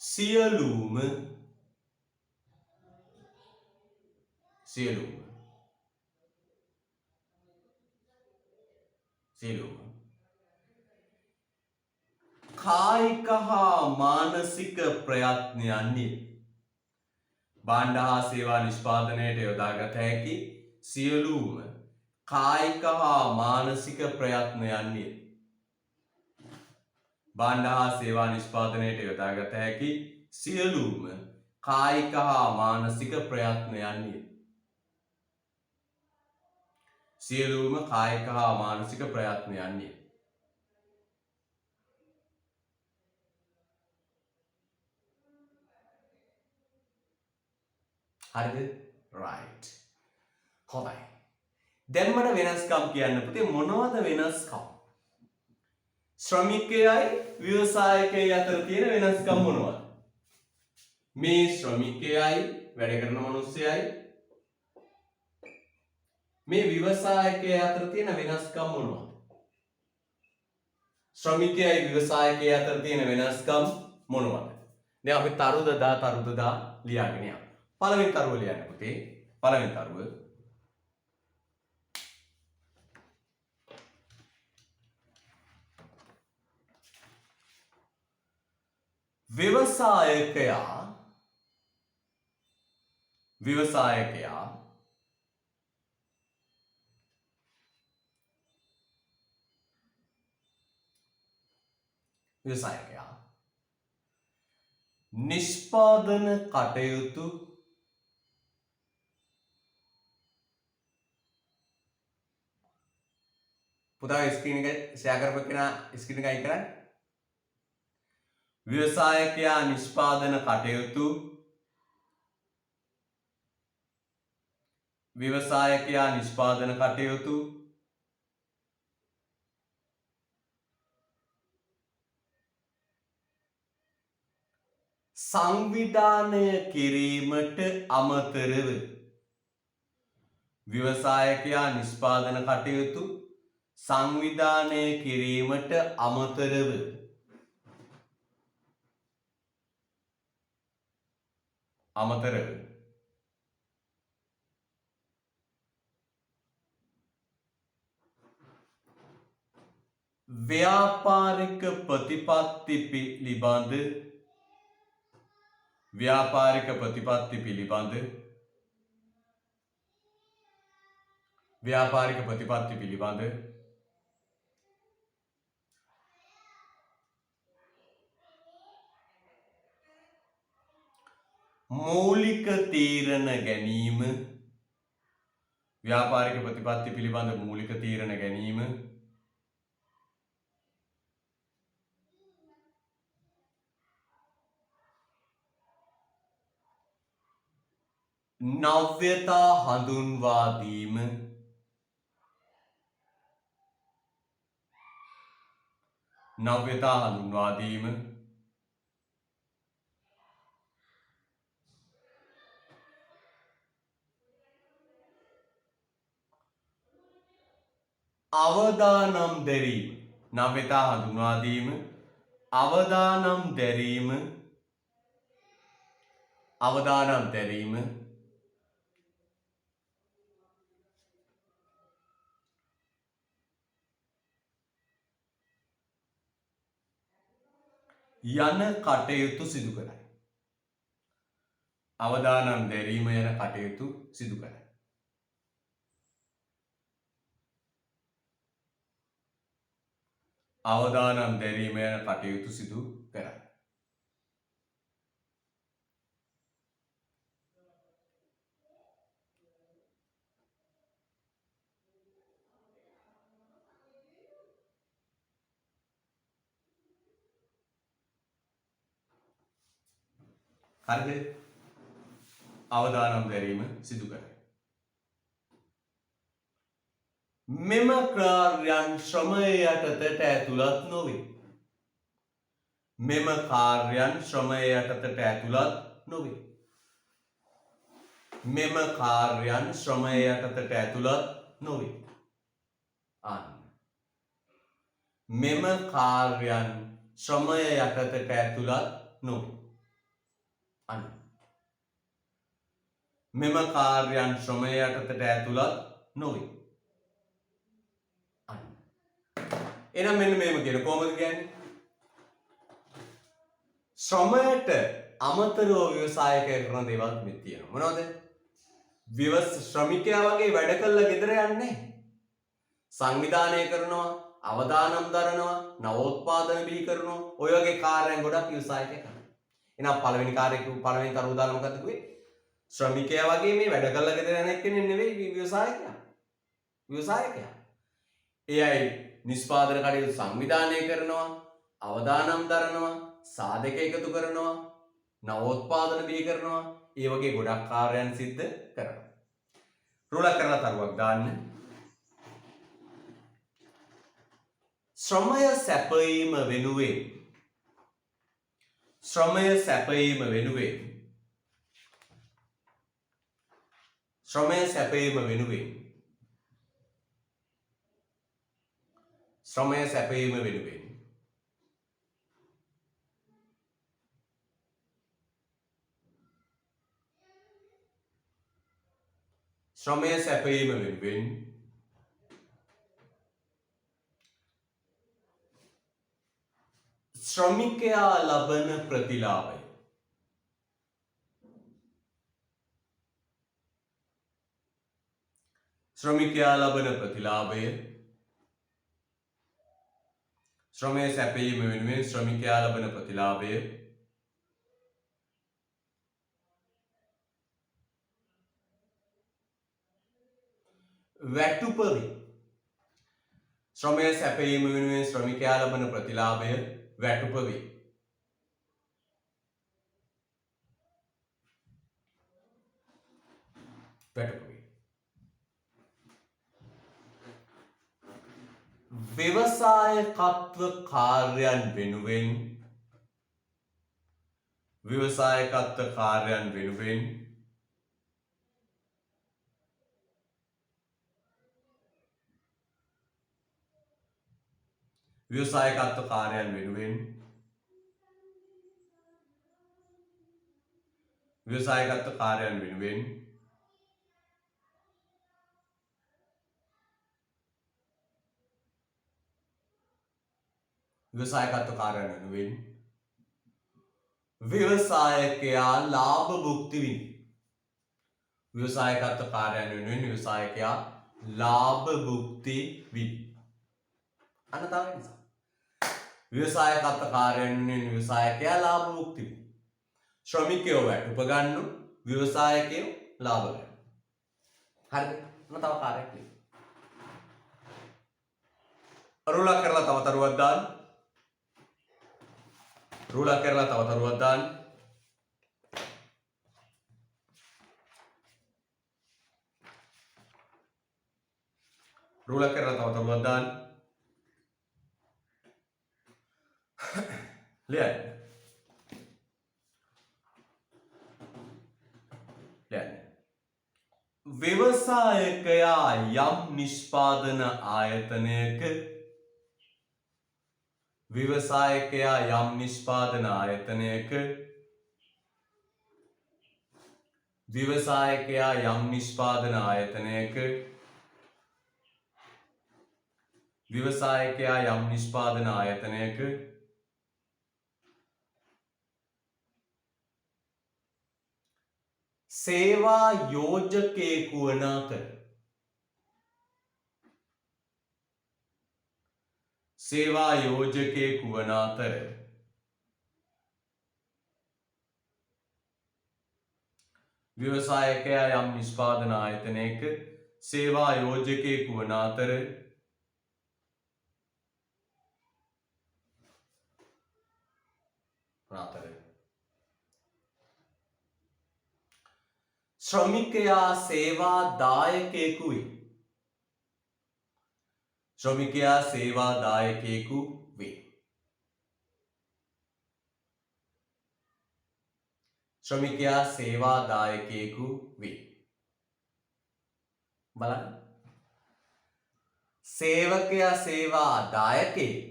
සියලුම කායික හා මානසික ප්‍රයත්නයන්ය. භාණ්ඩ හා සේවා නිෂ්පාදනයට යොදාගත හැකි සියලුම කායික හා මානසික ප්‍රයත්නයන්ය. භාණ්ඩ හා සේවා නිෂ්පාදනයට යොදාගත හැකි සියලුම කායික හා මානසික ප්‍රයත්නයන්ය. සියලුම කායික හා මානසික ප්‍රයත්නයන්ය. හරිද? right. හොඳයි. දැන් මට වෙනස්කම් කියන්න පුතේ මොනවද වෙනස්කම්? ශ්‍රමිකයයි ව්‍යවසායකයයි අතර තියෙන වෙනස්කම් මොනවද? මේ ශ්‍රමිකයයි වැඩ කරන මිනිස්සයයි මේ ව්‍යවසායකයයි අතර තියෙන වෙනස්කම් මොනවද? ශ්‍රමිකයයි ව්‍යවසායකයයි අතර තියෙන වෙනස්කම් මොනවද? දැන් අපි තරුද දා ලියාගෙන යමු. පළවෙනි තරුව ලියන්න පුතේ. පළවෙනි තරුව ව්‍යවසායකයා නිෂ්පාදන කටයුතු පුතා ස්ක්‍රීන් එක ෂෙයා කරපු කෙනා ස්ක්‍රීන් එක අයින් කරන්න. ව්‍යවසායකයා නිෂ්පාදන කටයුතු සංවිධානය කිරීමට අමතරව ව්‍යවසායකයා නිෂ්පාදන කටයුතු සංවිධානය කිරීමට අමතරව ව්‍යාපාරික ප්‍රතිපත්ති පිළිබඳ මූලික තීරණ ගැනීම නව්‍යතා හඳුන්වා දීම අවදානම් දැරීම යන කටයුතු සිදු කරයි. හරිද? අවදානම් දැරීම සිදු කරයි. මෙම කාර්යයන් ශ්‍රමය යටතට ඇතුළත් නොවේ. එහෙනම් මෙන්න මේම කියන කොහොමද කියන්නේ? ශ්‍රමයට අමතරව ව්‍යවසායකය කරන දේවල් මෙත් තියෙනවා. මොනවද? ශ්‍රමිකයා වගේ වැඩ කළා ගෙදර යන්නේ. සංවිධානය කරනවා, අවදානම් දරනවා, නවෝත්පාදන බිහි කරනවා. ඔය වගේ කාර්යයන් ගොඩක් ව්‍යවසායකයා කරනවා. එහෙනම් පළවෙනි කරු උදාහරණ මොකක්ද කිව්වේ? ශ්‍රමිකයා වගේ මේ වැඩ කළා ගෙදර යන එක්කෙනෙක් නෙවෙයි ව්‍යවසායකයා. ඒ අය නිෂ්පාදන කටයුතු සංවිධානය කරනවා, අවදානම් දරනවා, සාධක එකතු කරනවා, නවෝත්පාදන බිහි කරනවා. ඒ වගේ ගොඩක් කාර්යයන් සිද්ධ කරනවා. රුලක් කරලා තරුවක් දාන්න. ශ්‍රමය සැපයීම වෙනුවෙන් ශ්‍රමිකයා ලබන ප්‍රතිලාභය ශ්‍රමය සැපයීම වෙනුවෙන් ශ්‍රමිකයා ලබන ප්‍රතිලාභය වැටුප වේ. ශ්‍රමය සැපයීම වෙනුවෙන් ශ්‍රමිකයා ලබන ප්‍රතිලාභය වැටුප වේ. ව්‍යවසායකත්ව කාර්යයන් වෙනුවෙන් ව්‍යවසායකත්ව කාර්යයන් වෙනුවෙන් ව්‍යවසායකත්ව කාර්යයන් වෙනුවෙන් ව්‍යවසායකත්ව කාර්යයන් වෙනුවෙන් ව්‍යවසායකයා ලාභ භුක්ති විඳි. ව්‍යවසායකත්ව කාර්යයන් වෙනුවෙන් ව්‍යවසායකයා ලාභ භුක්ති විඳි. අන්න තව නිසා. ව්‍යවසායකත්ව කාර්යයන් වෙනුවෙන් ව්‍යවසායකයා ලාභ භුක්ති විඳි. ශ්‍රමිකයෝ වැටුප ගන්නු, ව්‍යවසායකයෝ ලාභ ගන්න. හරිද? අන්න තව කාර්යයක් ලියන්න. රුලක් කරලා තව තරුවක් දාන්න. රුලක් කරලා තව තරුවක් දාන්න. රුලක් කරලා තව තරුවක් දාන්න. ලියන්න. ලියන්න. ව්‍යවසායකයා යම් නිෂ්පාදන ආයතනයක ව්‍යවසායකයා යම් නිෂ්පාදන ආයතනයක ව්‍යවසායකයා යම් නිෂ්පාදන ආයතනයක ව්‍යවසායකයා යම් නිෂ්පාදන ආයතනයක සේවා යෝජකයෙකු වන අතර සේවා යෝජකයෙකු වන අතර ව්‍යවසායකයා යම් නිෂ්පාදන ආයතනයක සේවා යෝජකයෙකු වන අතර ශ්‍රමිකයා සේවා දායකයෙකු වේ. ශ්‍රමිකයා සේවා දායකයෙකු වේ. ශ්‍රමිකයා සේවා දායකයෙකු වේ. බලන්න. සේවකයා සේවා දායකයෙක්.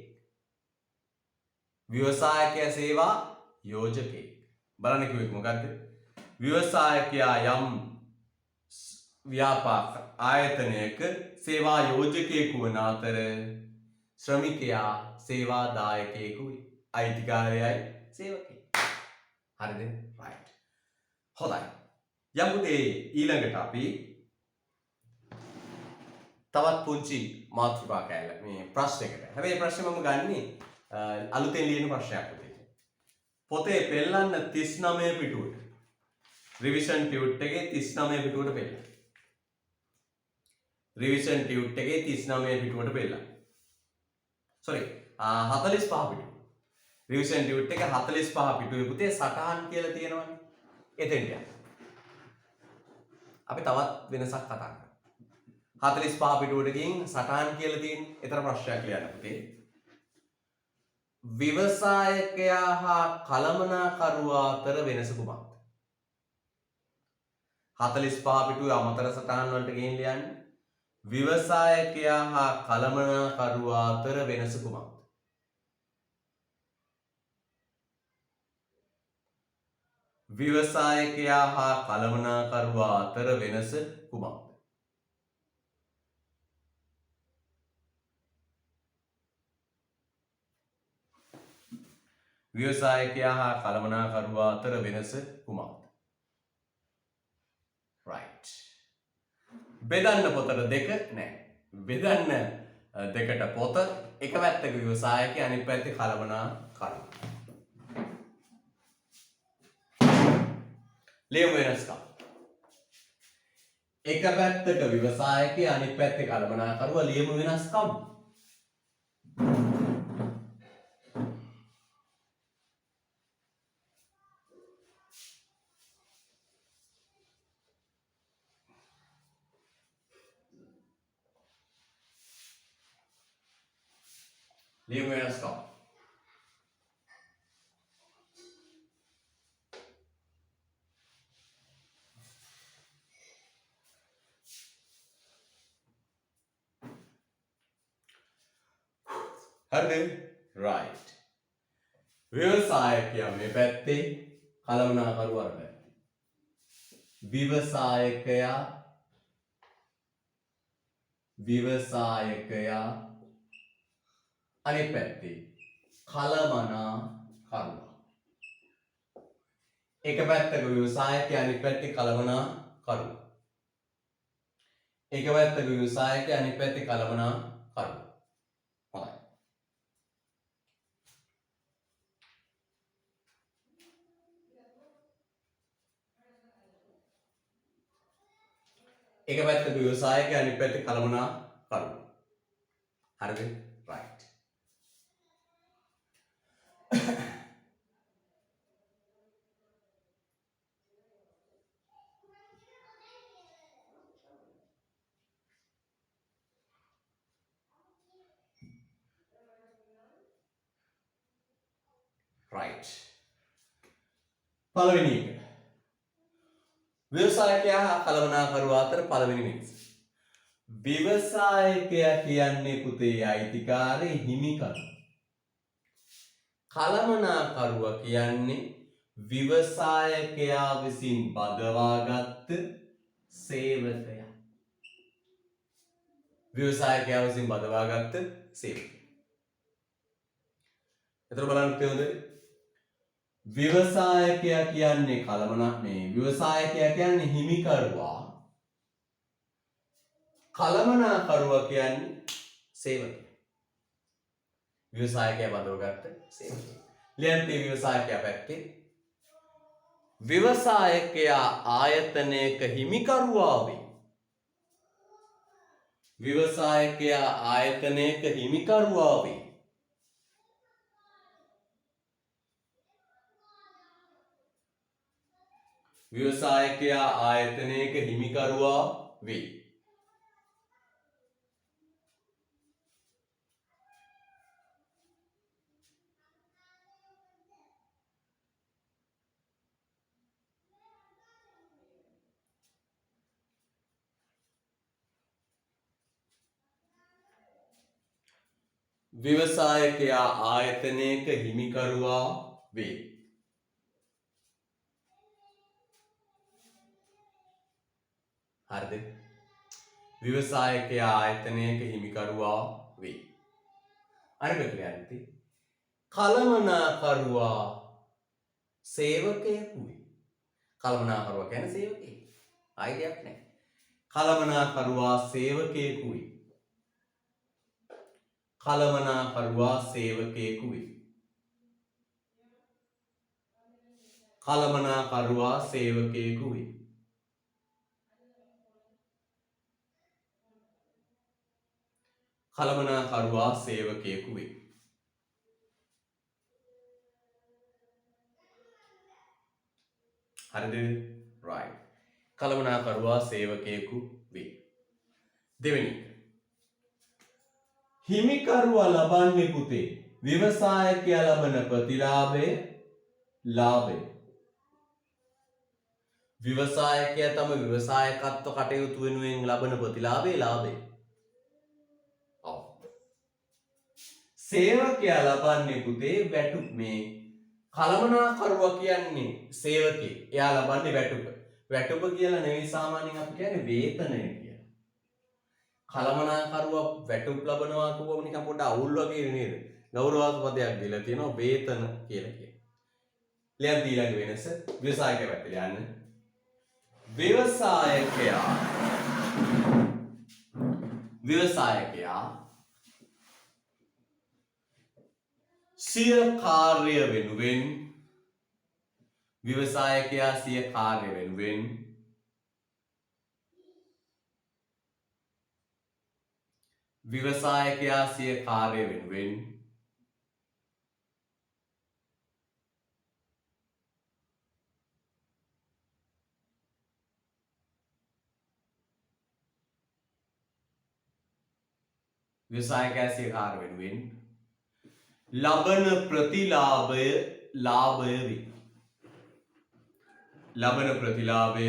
ව්‍යවසායකයා සේවා යෝජකයෙක්. බලන්න කිව්වේ මොකද්ද? ව්‍යවසායකයා යම් ව්‍යාපාර ආයතනයක සේවා යෝජකයෙකු වන අතර ශ්‍රමිකයා සේවා දායකයෙකු වේ. අයිතිකාරයයි සේවකයෙක්. හරිද? right. හොඳයි. යම්කුටේ ඊළඟට අපි තවත් පුංචි මාතෘකා කෑල්ල මේ ප්‍රශ්නයකට. හැබැයි ප්‍රශ්නේ මම ගන්නේ අලුතෙන් ලියන ප්‍රශ්නයක් විදිහට. පොතේ පෙළන්න 39 පිටුවට. රිවිෂන් ටියුට් එකේ 39 පිටුවට පෙළන්න. රිවිෂන් ටියුට් එකේ 39 පිටුවට පෙළන්න. sorry 45 පිටුව. රිවිෂන් ටියුට් එක 45 පිටුවේ පුතේ සටහන් කියලා තියෙනවනේ. එතෙන්ට යන්න. අපි තවත් වෙනසක් කතා කරමු. 45 පිටුවට ගින් සටහන් කියලා තියෙන. ඊතර ප්‍රශ්නයක් ලියන්න පුතේ. ව්‍යවසායකයා හා කළමනාකරුවා අතර වෙනස කුමක්ද? 45 පිටුවේ අමතර සටහන් වලට ගිහින් ලියන්න. ව්‍යවසායකයා හා කළමනාකරුවා අතර වෙනස කුමක්ද? ව්‍යවසායකයා හා කළමනාකරුවා අතර වෙනස කුමක්ද? ව්‍යවසායකයා හා කළමනාකරුවා අතර වෙනස කුමක්ද? right. බෙදන්න පොතට දෙක නෑ. බෙදන්න දෙකට පොත එක පැත්තක ව්‍යවසායකයා අනිත් පැත්තේ කළමනාකරුවා. ලියමු වෙනස්කම්. එක පැත්තක ව්‍යවසායකයා අනිත් පැත්තේ කළමනාකරුවා. ලියමු වෙනස්කම්. ලියමු වෙනස්කම්. හරිද? right. ව්‍යවසායකයා මේ පැත්තේ කළමනාකරුවා අර පැත්තේ. විවසායකයා අනිත් පැත්තේ කළමනාකරුවා. එක පැත්තක ව්‍යවසායකයා අනිත් පැත්තේ කළමනාකරුවා. එක පැත්තක ව්‍යවසායකයා අනිත් පැත්තේ කළමනාකරුවා. හොඳයි. එක පැත්තක ව්‍යවසායකයා අනිත් පැත්තේ කළමනාකරුවා. හරිද? right. right. පළවෙනි එක. ව්‍යවසායකයා හා කළමනාකරුවා අතර පළවෙනි වෙනස. ව්‍යවසායකයා කියන්නේ පුතේ අයිතිකාරී හිමිකරු. කළමනාකරුවා කියන්නේ ව්‍යවසායකයා විසින් බදවාගත් සේවකයා. ව්‍යවසායකයා විසින් බදවාගත් සේවකයා. එතකොට බලන්න තේරුණාද? ව්‍යවසායකයා කියන්නේ ව්‍යවසායකයා කියන්නේ හිමිකරුවා. කළමනාකරුවා කියන්නේ සේවකයා. ව්‍යවසායකයා බදවගත්ත සේවකයා. ලියන්න තියෙන ව්‍යවසායකයා පැත්තේ ව්‍යවසායකයා ආයතනයක හිමිකරුවා වේ. ව්‍යවසායකයා ආයතනයක හිමිකරුවා වේ. ව්‍යවසායකයා ආයතනයක හිමිකරුවා වේ. ව්‍යවසායකයා ආයතනයක හිමිකරුවා වේ. හරිද? ව්‍යවසායකයා ආයතනයක හිමිකරුවා වේ. අනිත් ක්‍රියාවලිය කළමනාකරුවා සේවකයෙකු වේ. කළමනාකරුවා කියන්නේ සේවකයෙක්. ආයිතියක් නැහැ. කළමනාකරුවා සේවකයෙකු වේ. කළමනාකරුවා සේවකයෙකු වේ. කළමනාකරුවා සේවකයෙකු වේ. කළමනාකරුවා සේවකයෙකු වේ. හරිද? right. කළමනාකරුවා සේවකයෙකු වේ. දෙවෙනි එක. හිමිකරුවා ලබන්නේ පුතේ ව්‍යවසායකයා ලබන ලාභය. ව්‍යවසායකයා තම ව්‍යවසායකත්ව කටයුතු වෙනුවෙන් ලබන ලාභය. සේවකයා ලබන්නේ පුතේ කළමනාකරුවා කියන්නේ සේවකයෙක්. එයා ලබන්නේ වැටුප. වැටුප කියලා නෙවෙයි සාමාන්‍යයෙන් අපි කියන්නේ වේතනය කියලා. කළමනාකරුවා වැටුප් ලබනවා කියවම නිකන් පොඩ්ඩ අවුල් වගේ නේද? ගෞරවාර්ථ පදයක් දීලා තියෙනවා වේතන කියලා කියනවා. ලියන්න ඊළඟ වෙනස ව්‍යවසායකයා පැත්තට යන්න. ව්‍යවසායකයා සිය කාර්ය වෙනුවෙන් ලබන ප්‍රතිලාභය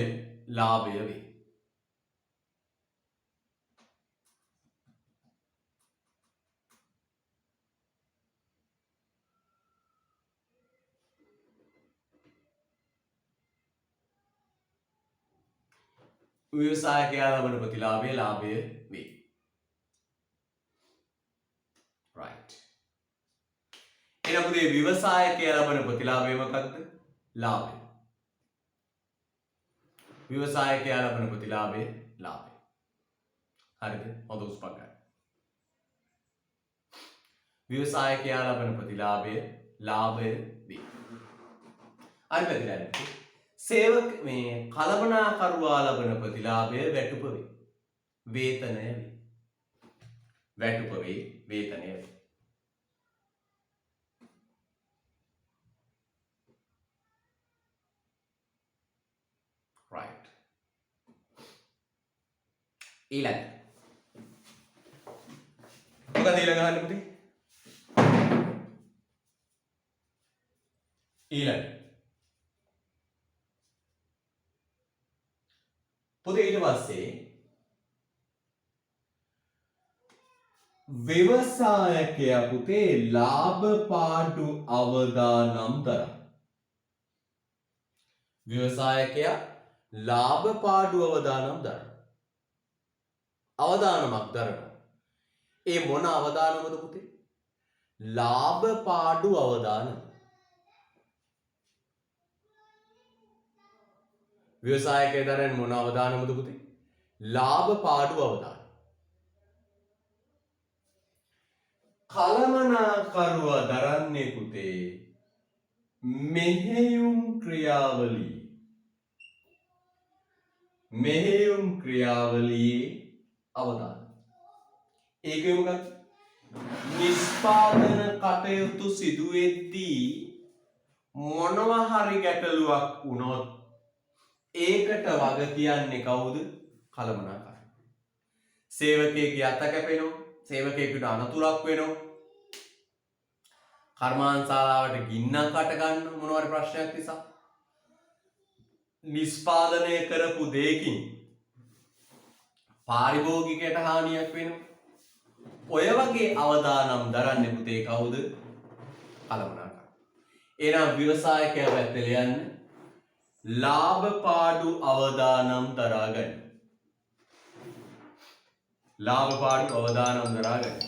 ලාභය වේ. ව්‍යවසායකයා ලබන ප්‍රතිලාභය ලාභය වේ. right. එහෙනම් පුතේ ව්‍යවසායකයා ලබන ප්‍රතිලාභය මොකක්ද? ලාභය. ව්‍යවසායකයා ලබන ප්‍රතිලාභය ලාභය. හරිද? හොඳ උස්පක් ගන්න. ව්‍යවසායකයා ලබන ප්‍රතිලාභය ලාභය වේ. අර පැතිරෙන්නේ සේවක මේ කළමනාකරුවා ලබන ප්‍රතිලාභය වැටුප වේ. වේතනය වේ. වැටුප වේ වේතනය වේ. right. ඊළඟ මොකද ඊළඟ අහන්න පුතේ? ඊළඟ පුතේ ඊට පස්සේ ව්‍යවසායකයා පුතේ ලාභ පාඩු අවදානම් දරන. ව්‍යවසායකයා ලාභ පාඩු අවදානම් දරන. අවදානමක් දරන. ඒ මොන අවදානමද පුතේ? ලාභ පාඩු අවදානම. ව්‍යවසායකයා දරන මොන අවදානමද පුතේ? ලාභ පාඩු අවදානම. කළමනාකරුවා දරන්නේ පුතේ මෙහෙයුම් ක්‍රියාවලිය. මෙහෙයුම් ක්‍රියාවලියේ අවදානම. ඒක මොකක්ද? නිෂ්පාදන කටයුතු සිදු වෙද්දී මොනවා හරි ගැටලුවක් වුණොත් ඒකට වග කියන්නේ කවුද? කළමනාකරුවා. සේවකයෙක්ගේ අත කැපෙනවා. සේවකයෙකුට අනතුරක් වෙනවා. කර්මාන්තශාලාවට ගින්නක් අට ගන්න මොනවා හරි ප්‍රශ්නයක් නිසා. නිෂ්පාදනය කරපු දෙයකින් පාරිභෝගිකයට හානියක් වෙනවා. ඔය වගේ අවදානම් දරන්නේ පුතේ කවුද? කළමනාකරුවා. එහෙනම් ව්‍යවසායකයා පැත්තට යන්න ලාභ පාඩු අවදානම් දරා ගන්න. ලාභ පාඩු අවදානම් දරා ගන්න.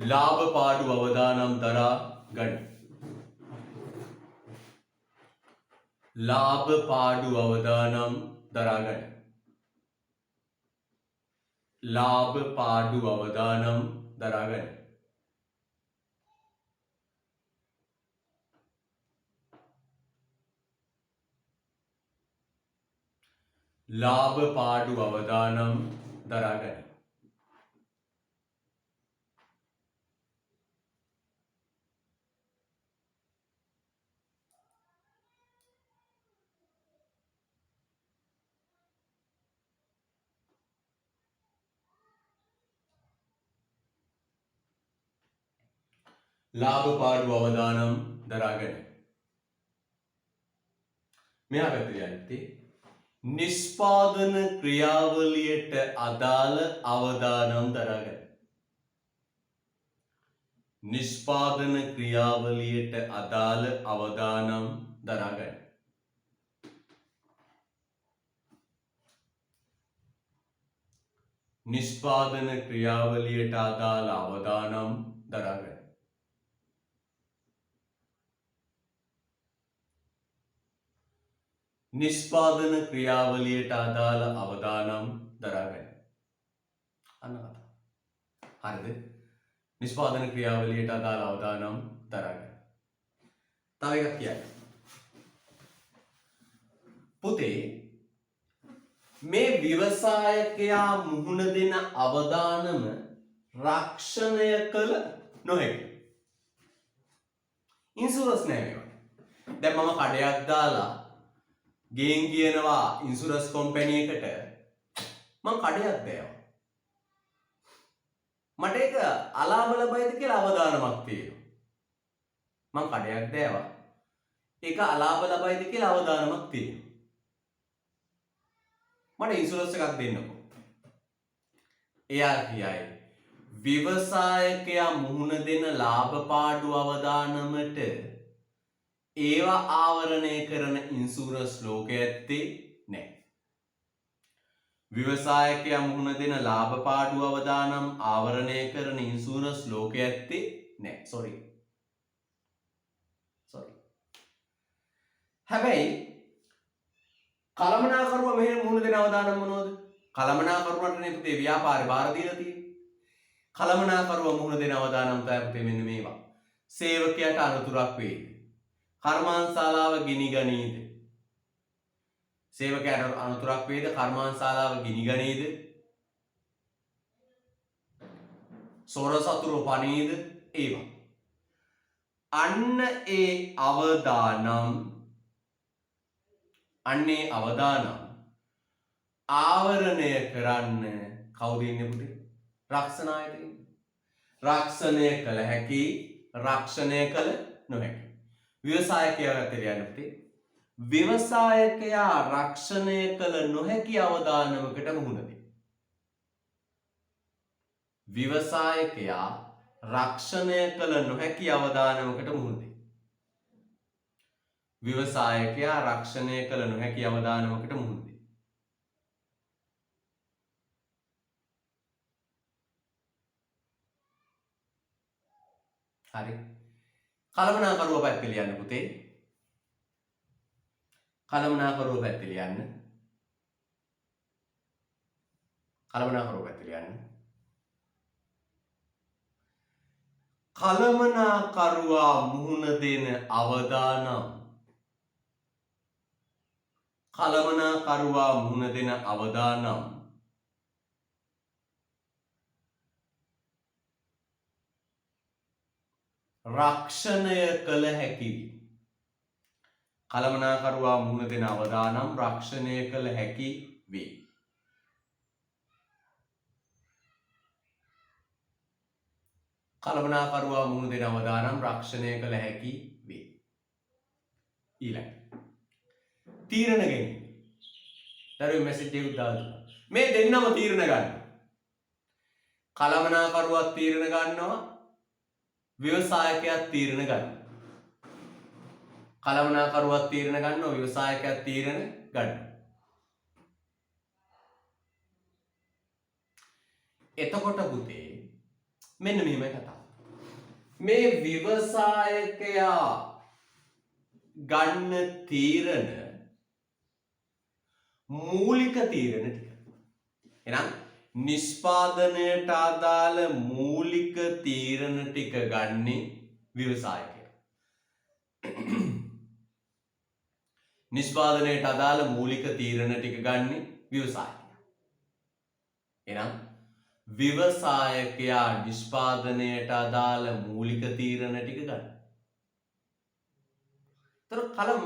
ලාභ පාඩු අවදානම් දරා ගන්න. ලාභ පාඩු අවදානම් දරා ගන්න. ලාභ පාඩු අවදානම් දරා ගන්න. ලාභ පාඩු අවදානම් දරා ගන්න. ලාභ පාඩු අවදානම් දරා ගන්න. මෙහා පැත්තට යන්නේ නිෂ්පාදන ක්‍රියාවලියට අදාළ අවදානම් දරා ගන්න. නිෂ්පාදන ක්‍රියාවලියට අදාළ අවදානම් දරා ගන්න. නිෂ්පාදන ක්‍රියාවලියට අදාළ අවදානම් දරා ගන්න. නිෂ්පාදන ක්‍රියාවලියට අදාළ අවදානම් දරා ගන්න. අන්න කතාව. හරිද? නිෂ්පාදන ක්‍රියාවලියට අදාළ අවදානම් දරා ගන්න. තව එකක් කියන්න. පුතේ මේ ව්‍යවසායකයා මුහුණ දෙන අවදානම රක්ෂණය කළ නොහැකි. ඉන්ෂුරන්ස් නෑ මේවා. දැන් මම කඩයක් දාලා ගෙන් කියනවා ඉන්ෂුරන්ස් කම්පැනි එකට මං කඩයක් දෙනවා. මට ඒක අලාභ ලබයිද කියලා අවදානමක් තියෙනවා. මං කඩයක් දෙනවා. ඒක අලාභ ලබයිද කියලා අවදානමක් තියෙනවා. මට ඉන්ෂුරන්ස් එකක් දෙන්නකෝ. එයා කියයි ව්‍යවසායකයා මුහුණ දෙන ලාභ පාඩු අවදානමට ඒවා ආවරණය කරන ඉන්ෂුරන්ස් ලෝකයේ ඇත්තේ නැහැ. ව්‍යවසායකයා මුහුණ දෙන ලාභ පාඩු අවදානම් ආවරණය කරන ඉන්ෂුරන්ස් ලෝකයේ ඇත්තේ නැහැ. sorry. හැබැයි කළමනාකරුවා මෙහෙම මුහුණ දෙන අවදානම් මොනවද? කළමනාකරුවන්ටනේ පුතේ ව්‍යාපාරේ බාර දීලා තියෙන්නේ. කළමනාකරුවා මුහුණ දෙන අවදානම් තමයි පුතේ මෙන්න මේවා. සේවකයාට අනතුරක් වේද? කර්මාන්තශාලාව ගිනි ගනීද? සේවකයාට අනතුරක් වේද? කර්මාන්තශාලාව ගිනි ගනීද? සොර සතුරු පනීද? ඒවා. අන්න ඒ අවදානම් ආවරණය කරන්න කවුද ඉන්නේ පුතේ? රක්ෂණ ආයතනය. රක්ෂණය කළ හැකි, රක්ෂණය කළ නොහැකි. ව්‍යවසායකයා ගැතේ යන පුතේ. ව්‍යවසායකයා රක්ෂණය කළ නොහැකි අවදානමකට මුහුණ දෙයි. ව්‍යවසායකයා රක්ෂණය කළ නොහැකි අවදානමකට මුහුණ දෙයි. ව්‍යවසායකයා රක්ෂණය කළ නොහැකි අවදානමකට මුහුණ දෙයි. හරි. කළමනාකරුවා පැත්තට ලියන්න පුතේ. කළමනාකරුවා පැත්තට ලියන්න. කළමනාකරුවා පැත්තට ලියන්න. කළමනාකරුවා මුහුණ දෙන අවදානම්. කළමනාකරුවා මුහුණ දෙන අවදානම් රක්ෂණය කළ හැකි වේ. කළමනාකරුවා මුහුණ දෙන අවදානම් රක්ෂණය කළ හැකි වේ. කළමනාකරුවා මුහුණ දෙන අවදානම් රක්ෂණය කළ හැකි වේ. ඊළඟ තීරණ ගැනීම. දරුවෝ මැසේජ් එකක් දාලා මේ දෙන්නම තීරණ ගන්න. කළමනාකරුවා තීරණ ගන්නවා, ව්‍යවසායකයා තීරණ ගන්නවා. කළමනාකරුවා තීරණ ගන්නවා, ව්‍යවසායකයා තීරණ ගන්නවා. එතකොට පුතේ මෙන්න මෙහෙමයි කතාව. මේ ව්‍යවසායකයා ගන්න තීරණ මූලික තීරණ ටික. එහෙනම් නිෂ්පාදනයට අදාළ මූලික තීරණ ටික ගන්නේ ව්‍යවසායකයා. නිෂ්පාදනයට අදාළ මූලික තීරණ ටික ගන්නේ ව්‍යවසායකයා. එහෙනම් ව්‍යවසායකයා නිෂ්පාදනයට අදාළ මූලික තීරණ ටික ගන්න. තර කලම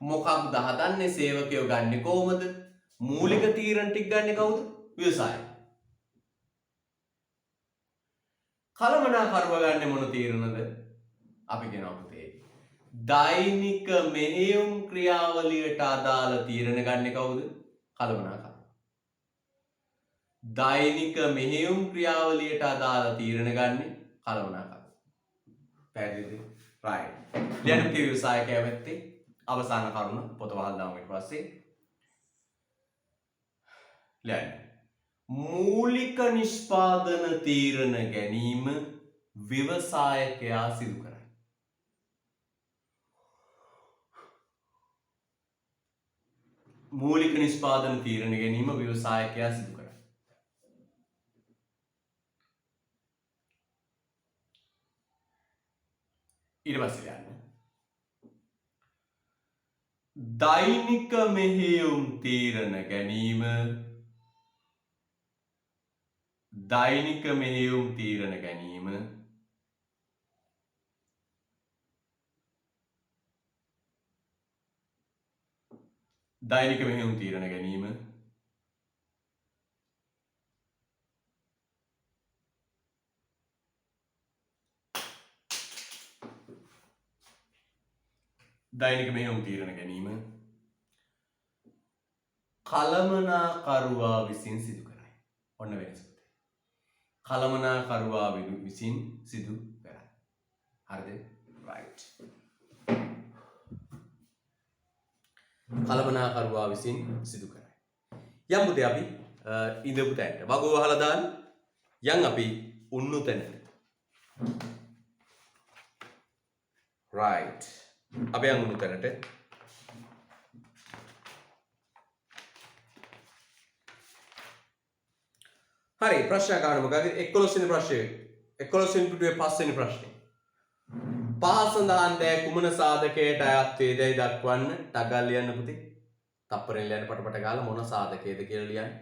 මොකක්ද හදන්නේ? සේවකයෝ ගන්නෙ කොහොමද? මූලික තීරණ ටික ගන්නෙ කවුද? ව්‍යවසායකයා. කළමනාකරුවා ගන්නෙ මොන තීරණද? අපි කියනවා පුතේ දෛනික මෙහෙයුම් ක්‍රියාවලියට අදාළ තීරණ ගන්නෙ කවුද? කළමනාකරුවා. දෛනික මෙහෙයුම් ක්‍රියාවලියට අදාළ තීරණ ගන්නෙ කළමනාකරුවා. පැහැදිලිද? right. ලියන්න පුතේ ව්‍යවසායකයා පැත්තේ අවසාන කරුණ පොත වහලා දාමු ඊට පස්සේ. ලියන්න. මූලික නිෂ්පාදන තීරණ ගැනීම ව්‍යවසායකයා සිදු කරයි. මූලික නිෂ්පාදන තීරණ ගැනීම ව්‍යවසායකයා සිදු කරයි. ඊට පස්සේ යන්න. දෛනික මෙහෙයුම් තීරණ ගැනීම දෛනික මෙහෙයුම් තීරණ ගැනීම දෛනික මෙහෙයුම් තීරණ ගැනීම දෛනික මෙහෙයුම් තීරණ ගැනීම කළමනාකරුවා විසින් සිදු කරයි. ඔන්න වෙනස. කළමනාකරුවා විසින් සිදු කරයි. හරිද? right. කළමනාකරුවා විසින් සිදු කරයි. යම් පුතේ අපි ඉඳපු තැනට වගුව වහලා දාන්න. යම් අපි උන්නු තැනට. right. අපි යන් උන්නු තැනට. හරි ප්‍රශ්න අහන්න මොකද 11 වෙනි ප්‍රශ්නේ 11 වෙනි පිටුවේ 5 වෙනි ප්‍රශ්නේ. පහ සඳහන් දෑ කුමන සාධකයට අයත් වේදයි දක්වන්න. ටගල් ලියන්න පුතේ. තප්පරෙන් ලියන්න පටපට ගාලා මොන සාධකයේද කියලා ලියන්න.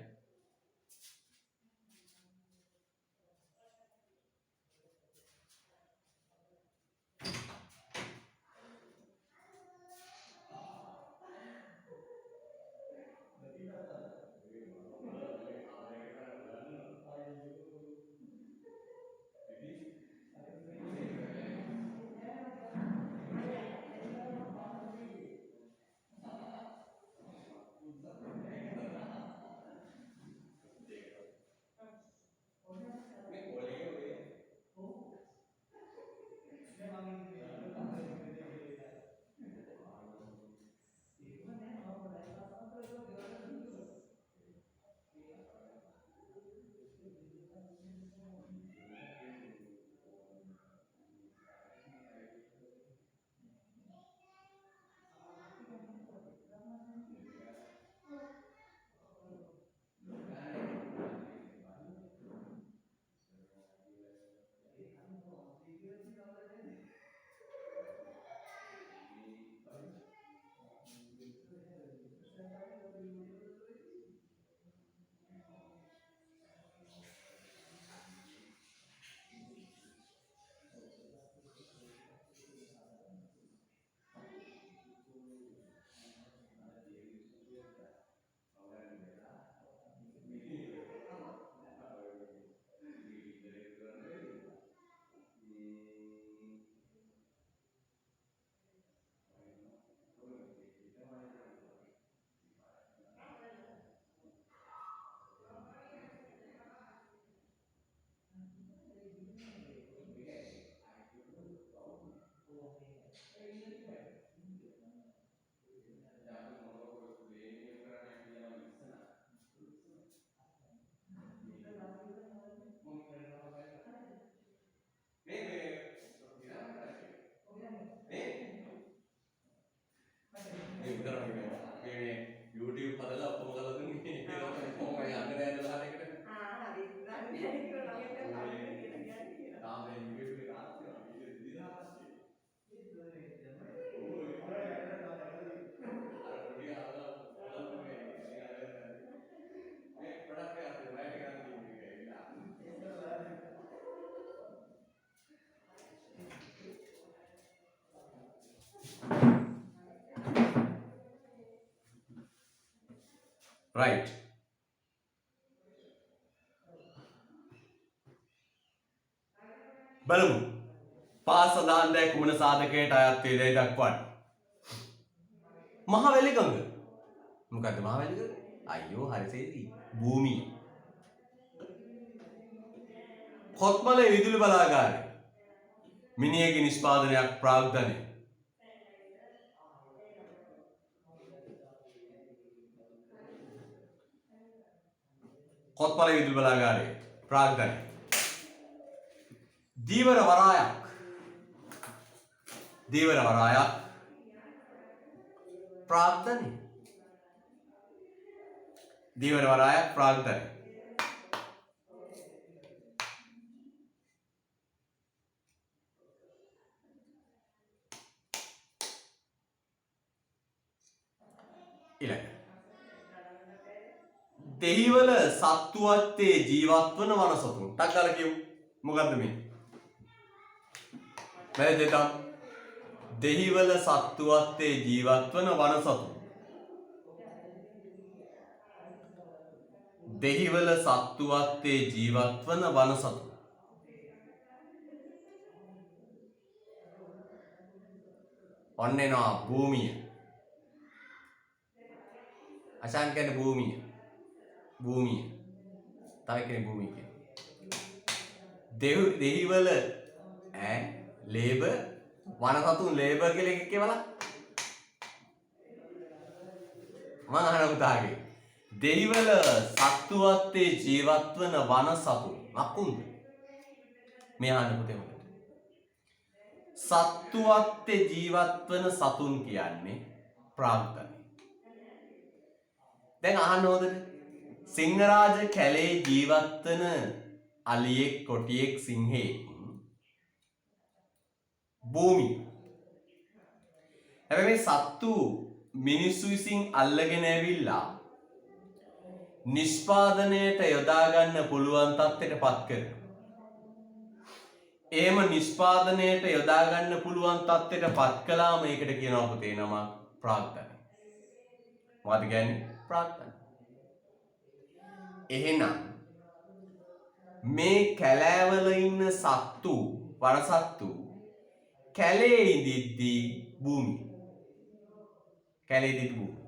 YouTube හදලා ඔක්කොම කරලා දුන්නේ. ඒක තමයි කොහොමද යන්නේ නේද 18කට. හරි. දන්නේ නැහැ කියලා නම් දැන් බලන්න කියලා කියන්නේ කියලා. තාම මේ YouTube එක ආවත් තියෙනවා. වීඩියෝ දිලා ආවත් right. බලමු. පහ සඳහන් දෑ කුමන සාධකයට අයත් වේදයි දක්වන්න. මහවැලි ගඟ. මොකද්ද මහවැලි ගඟ? අයියෝ හරිසේදී. භූමිය. කොත්මලේ විදුලි බලාගාරය. මිනිහගේ නිෂ්පාදනයක් ප්‍රාග්ධනය. කොත්මලේ විදුලි බලාගාරය ප්‍රාග්ධනය. දීවර වරායක්. දීවර වරායක් ප්‍රාග්ධනය. දීවර වරායක් ප්‍රාග්ධනය. ඊළඟ දෙහිවල සත්තුවත්තේ ජීවත් වන වනසතුන්. ටක් ගාලා කියමු. මොකද්ද මේ? වැරදි දෙයක්. දෙහිවල සත්තුවත්තේ ජීවත් වන වනසතුන්. දෙහිවල සත්තුවත්තේ ජීවත් වන වනසතුන්. ඔන්න එනවා භූමිය. අශාන් කියන්නේ භූමිය. භූමිය. තව කෙනෙක් භූමිය කියන්නේ. දෙහිවල ලේබර් වනසතුන් ලේබර් කියලා එකක් කියවලා. මම අහන පුතාගේ දෙහිවල සත්තුවත්තේ ජීවත් වන වන සතුන් මකුන්ද? මේ අහන පුතේ මොකද? සත්තුවත්තේ ජීවත් වන සතුන් කියන්නේ ප්‍රාග්ධනය. දැන් අහන්න ඕනද? සිංහරාජ කැලේ ජීවත් වන අලියෙක්, කොටියෙක්, සිංහෙක් භූමිය. හැබැයි මේ සත්තු මිනිස්සු විසින් අල්ලගෙන ඇවිල්ලා නිෂ්පාදනයට යොදා ගන්න පුළුවන් තත්ත්වයට පත් කරනවා. එහෙම නිෂ්පාදනයට යොදා ගන්න පුළුවන් තත්ත්වයට පත් කළාම ඒකට කියනවා පුතේ නම ප්‍රාග්ධනය. මොකද කියන්නේ ප්‍රාග්ධනය. එහෙනම් මේ කැලෑවල ඉන්න සත්තු, වනසත්තු කැලේ ඉඳිද්දී භූමිය. කැලේ ඉඳිද්දී භූමිය.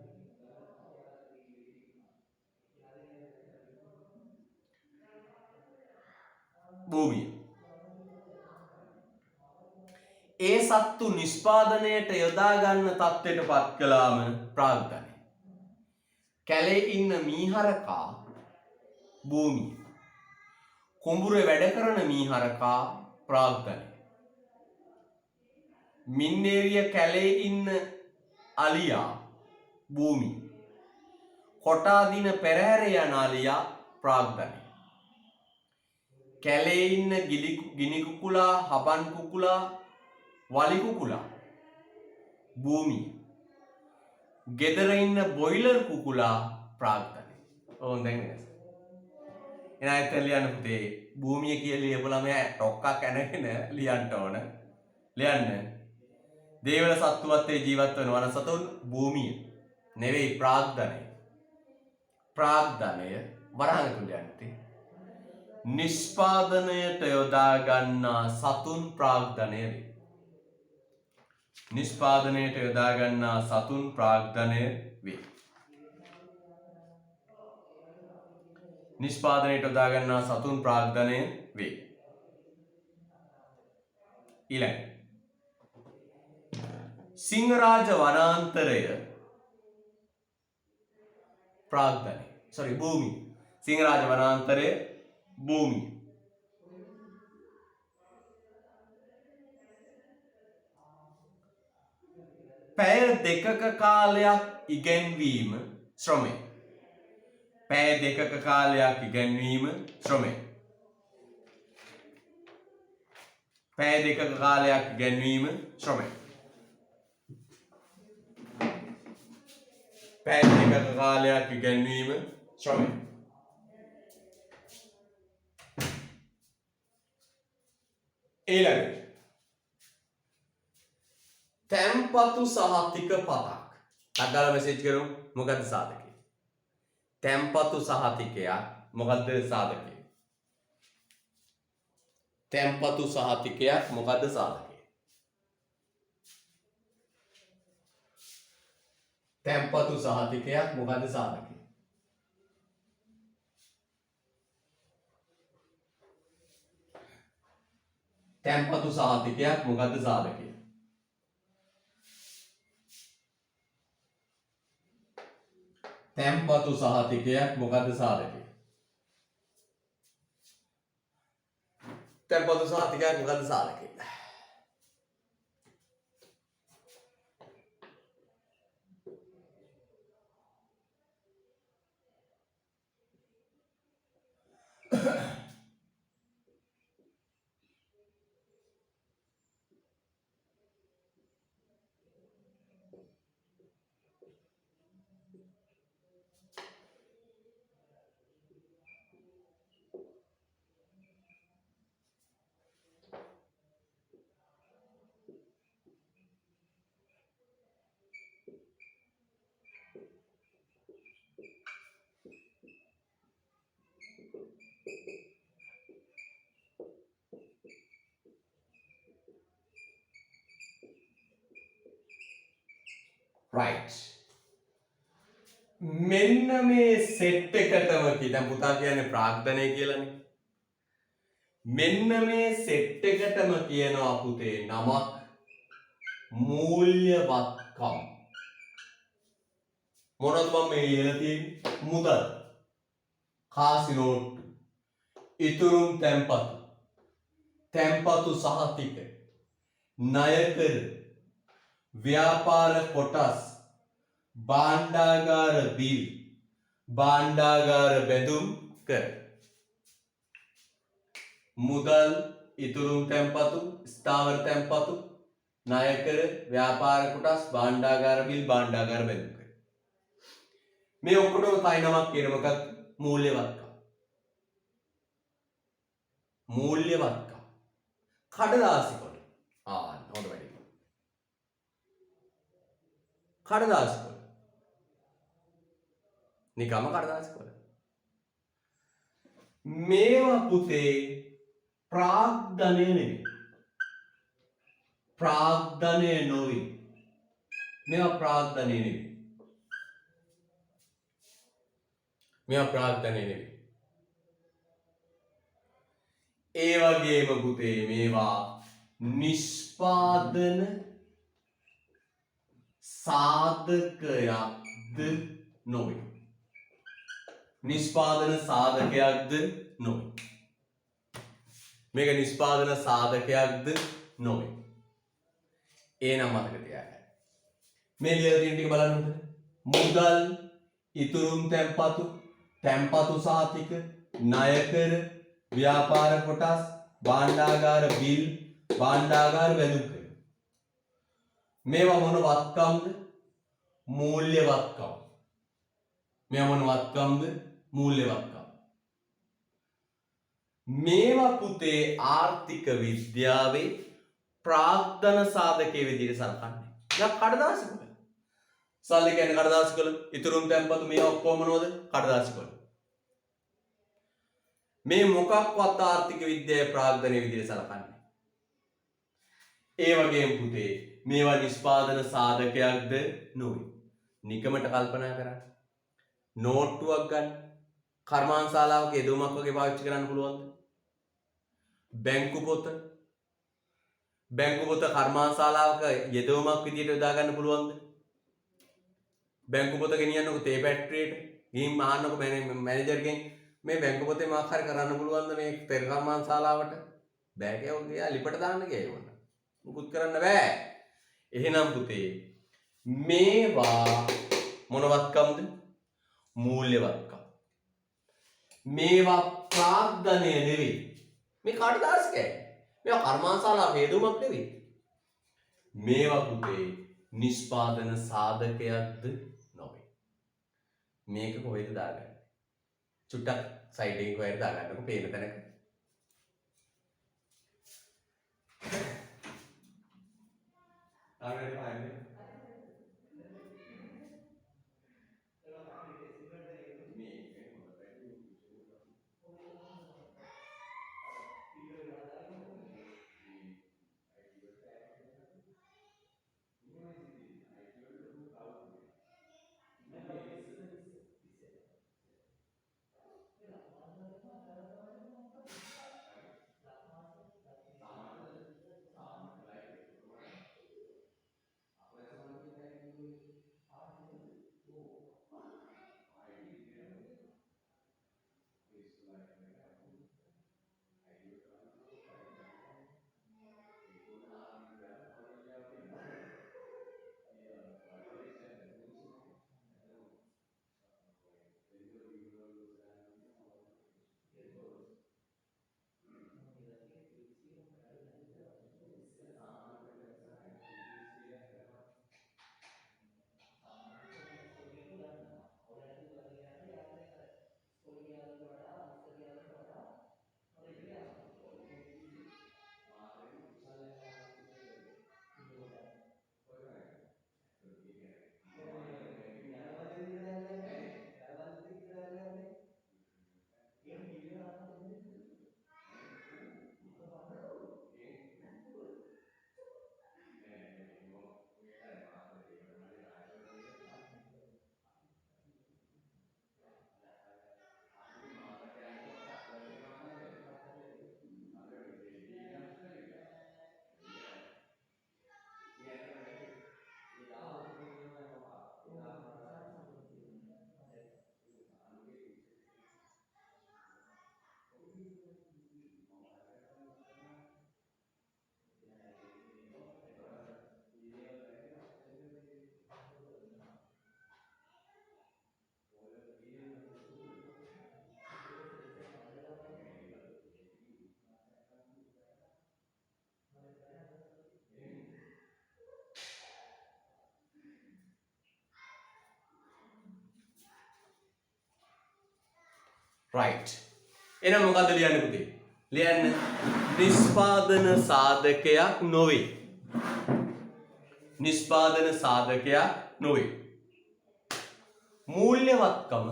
භූමිය. ඒ සත්තු නිෂ්පාදනයට යොදා ගන්න තත්ත්වයට පත් කළාම ප්‍රාග්ධනය. කැලේ ඉන්න මීහරකා භූමිය. කුඹුරේ වැඩ කරන මීහරකා ප්‍රාග්ධනය. මින්නේරිය කැලේ ඉන්න අලියා භූමිය. කොටා දින පෙරහැර යන අලියා ප්‍රාග්ධනය. කැලේ ඉන්න ගිනි කුකුලා, හබන් කුකුලා, වලි කුකුලා භූමිය. ගෙදර ඉන්න බොයිලර් කුකුලා ප්‍රාග්ධනය. ඕන් දැන් වෙනස. එන අයත් ලියන්න පුතේ භූමිය කියලා ලියපුවම ටොක්කක් ඇනගෙන ලියන්න ඕන. ලියන්න. දේවල සත්තුවත්තේ ජීවත් වන වනසතුන් භූමිය නෙවෙයි ප්‍රාග්ධනය. ප්‍රාග්ධනය වරහන් තුල යන්නේ. නිෂ්පාදනයට යොදා ගන්නා සතුන් ප්‍රාග්ධනය වේ. නිෂ්පාදනයට යොදා ගන්නා සතුන් ප්‍රාග්ධනය වේ. නිෂ්පාදනයට යොදා ගන්නා සතුන් ප්‍රාග්ධනය වේ. ඊළඟ සිංහරාජ වනාන්තරය ප්‍රාග්ධනය. භූමිය. සිංහරාජ වනාන්තරය භූමිය. පැය දෙකක කාලයක් ඉගෙනවීම ශ්‍රමය. පැය දෙකක කාලයක් ඉගෙනවීම ශ්‍රමය. පැය දෙකක කාලයක් ඉගෙනවීම ශ්‍රමය. පැය දෙකක කාලයක් ඉගෙනවීම ශ්‍රමය. ඊළඟ තැම්පතු සහතික පතක්. අදාළ මෙසේජ් කරමු. මොකද්ද සාධකය? තැම්පතු සහතිකයක් මොකද්ද සාධකය? තැම්පතු සහතිකයක් මොකද්ද සාධකය? තැම්පතු සහතිකයක් මොකද්ද සාධකය? තැම්පතු සහතිකයක් මොකද්ද සාධකය? තැම්පතු සහතිකයක් මොකද්ද සාධකය? තැම්පතු සහතිකයක් මොකද්ද සාධකය? right. මෙන්න මේ සෙට් එකටම දැන් පුතා කියන්නේ ප්‍රාග්ධනය කියලානේ. මෙන්න මේ සෙට් එකටම කියනවා පුතේ නමක් මූල්‍යවත්කම්. මොනවද මම මේ ලියලා තියෙන්නේ? මුදල්, කාසි නෝට්ටු, ඉතුරුම් තැන්පතු, තැන්පතු සහතික, ණය කර, ව්‍යාපාර කොටස්, භාණ්ඩාගාර බිල්, භාණ්ඩාගාර බැඳුම් කර. මුදල්, ඉතුරුම් තැන්පතු, ස්ථාවර තැන්පතු, ණය කර, ව්‍යාපාර කොටස්, භාණ්ඩාගාර බිල්, භාණ්ඩාගාර බැඳුම් කර. මේ ඔක්කොටම තයි නමක් කියන මොකක්ද? මූල්‍යවත්කම්. මූල්‍යවත්කම්. කඩදාසි කොට. හොඳ වැඩි. කඩදාසි කොට. නිකම්ම කඩදාසි කොට. මේවා පුතේ ප්‍රාග්ධනය නෙවෙයි. ප්‍රාග්ධනය නොවේ. මේවා ප්‍රාග්ධනය නෙවෙයි. මේවා ප්‍රාග්ධනය නෙවෙයි. ඒ වගේම පුතේ මේවා නිෂ්පාදන සාධකයක්ද නොවේ. නිෂ්පාදන සාධකයක්ද නොවේ. මේක නිෂ්පාදන සාධකයක්ද නොවේ. ඒ නම් මතක තියාගන්න. මේ ලියලා තියෙන ටික බලන්න උඩ. මුදල්, ඉතුරුම් තැන්පතු, තැන්පතු සහතික, ණය කර, ව්‍යාපාර කොටස්, භාණ්ඩාගාර බිල්, භාණ්ඩාගාර බැඳුම් කර. මේවා මොන වත්කම්ද? මූල්‍ය වත්කම්. මේවා මොන වත්කම්ද? මූල්‍ය වත්කම්. මේවා පුතේ ආර්ථික විද්‍යාවේ ප්‍රාග්ධන සාධකයේ විදිහට සලකන්නේ. දැන් කඩදාසි කොළ. සල්ලි කියන්නේ කඩදාසි කොළ, ඉතුරුම් තැන්පතු මේ ඔක්කොම මොනවද? කඩදාසි කොළ. මේ මොකක්වත් ආර්ථික විද්‍යාවේ ප්‍රාග්ධනයේ විදිහට සලකන්නේ. ඒ වගේම පුතේ මේවා නිෂ්පාදන සාධකයක්ද නොවේ. නිකමට කල්පනා කරන්න. නෝට්ටුවක් ගන්න. කර්මාන්තශාලාවක යෙදුමක් වගේ පාවිච්චි කරන්න පුළුවන්ද? බැංකු පොත කර්මාන්තශාලාවක යෙදුමක් විදිහට යොදා ගන්න පුළුවන්ද? බැංකු පොත ගෙනියන්නකො තේ පැට්‍රියට. ගිහින් අහන්නකො මැනේජර්ගෙන් මේ බැංකු පොතේ මොකක් හරි කරන්න පුළුවන්ද මේ තේ කර්මාන්තශාලාවට? බෑ කියලා ගියා ලිපට දාන්න ගියා. මුකුත් කරන්න බෑ. එහෙනම් පුතේ මේවා මොනවත්කම්ද? මූල්‍යවත්කම්. මේවා ප්‍රාග්ධනය නෙවෙයි. මේ කඩදාසිකයි. මේවා කර්මාන්තශාලාවක යෙදුමක් නෙවෙයි. මේවා පුතේ නිෂ්පාදන සාධකයක්ද නොවේ. මේක කොහෙද දාගන්නේ? චුට්ටක් සයිඩ් එකේ කොහෙද දාගන්නකො පේන තැනක. ආයෙත් ආයෙත් right. එහෙනම් මොකද්ද ලියන්නේ පුතේ? ලියන්න නිෂ්පාදන සාධකයක් නොවේ. නිෂ්පාදන සාධකයක් නොවේ. මූල්‍යවත්කම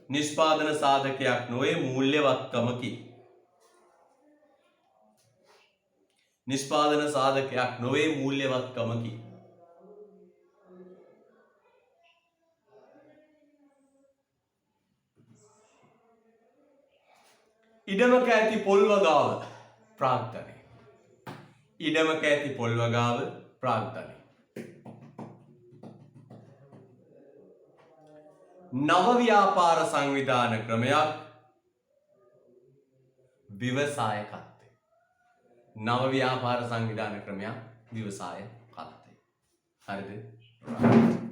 නිෂ්පාදන සාධකයක් නොවේ මූල්‍යවත්කමකි. නිෂ්පාදන සාධකයක් නොවේ මූල්‍යවත්කමකි. ඉඩමක ඇති පොල් වගාව ප්‍රාග්ධනය. ඉඩමක ඇති පොල් වගාව ප්‍රාග්ධනය. නව ව්‍යාපාර සංවිධාන ක්‍රමයක් ව්‍යවසායකත්වය. නව ව්‍යාපාර සංවිධාන ක්‍රමයක් ව්‍යවසායකත්වය. හරිද?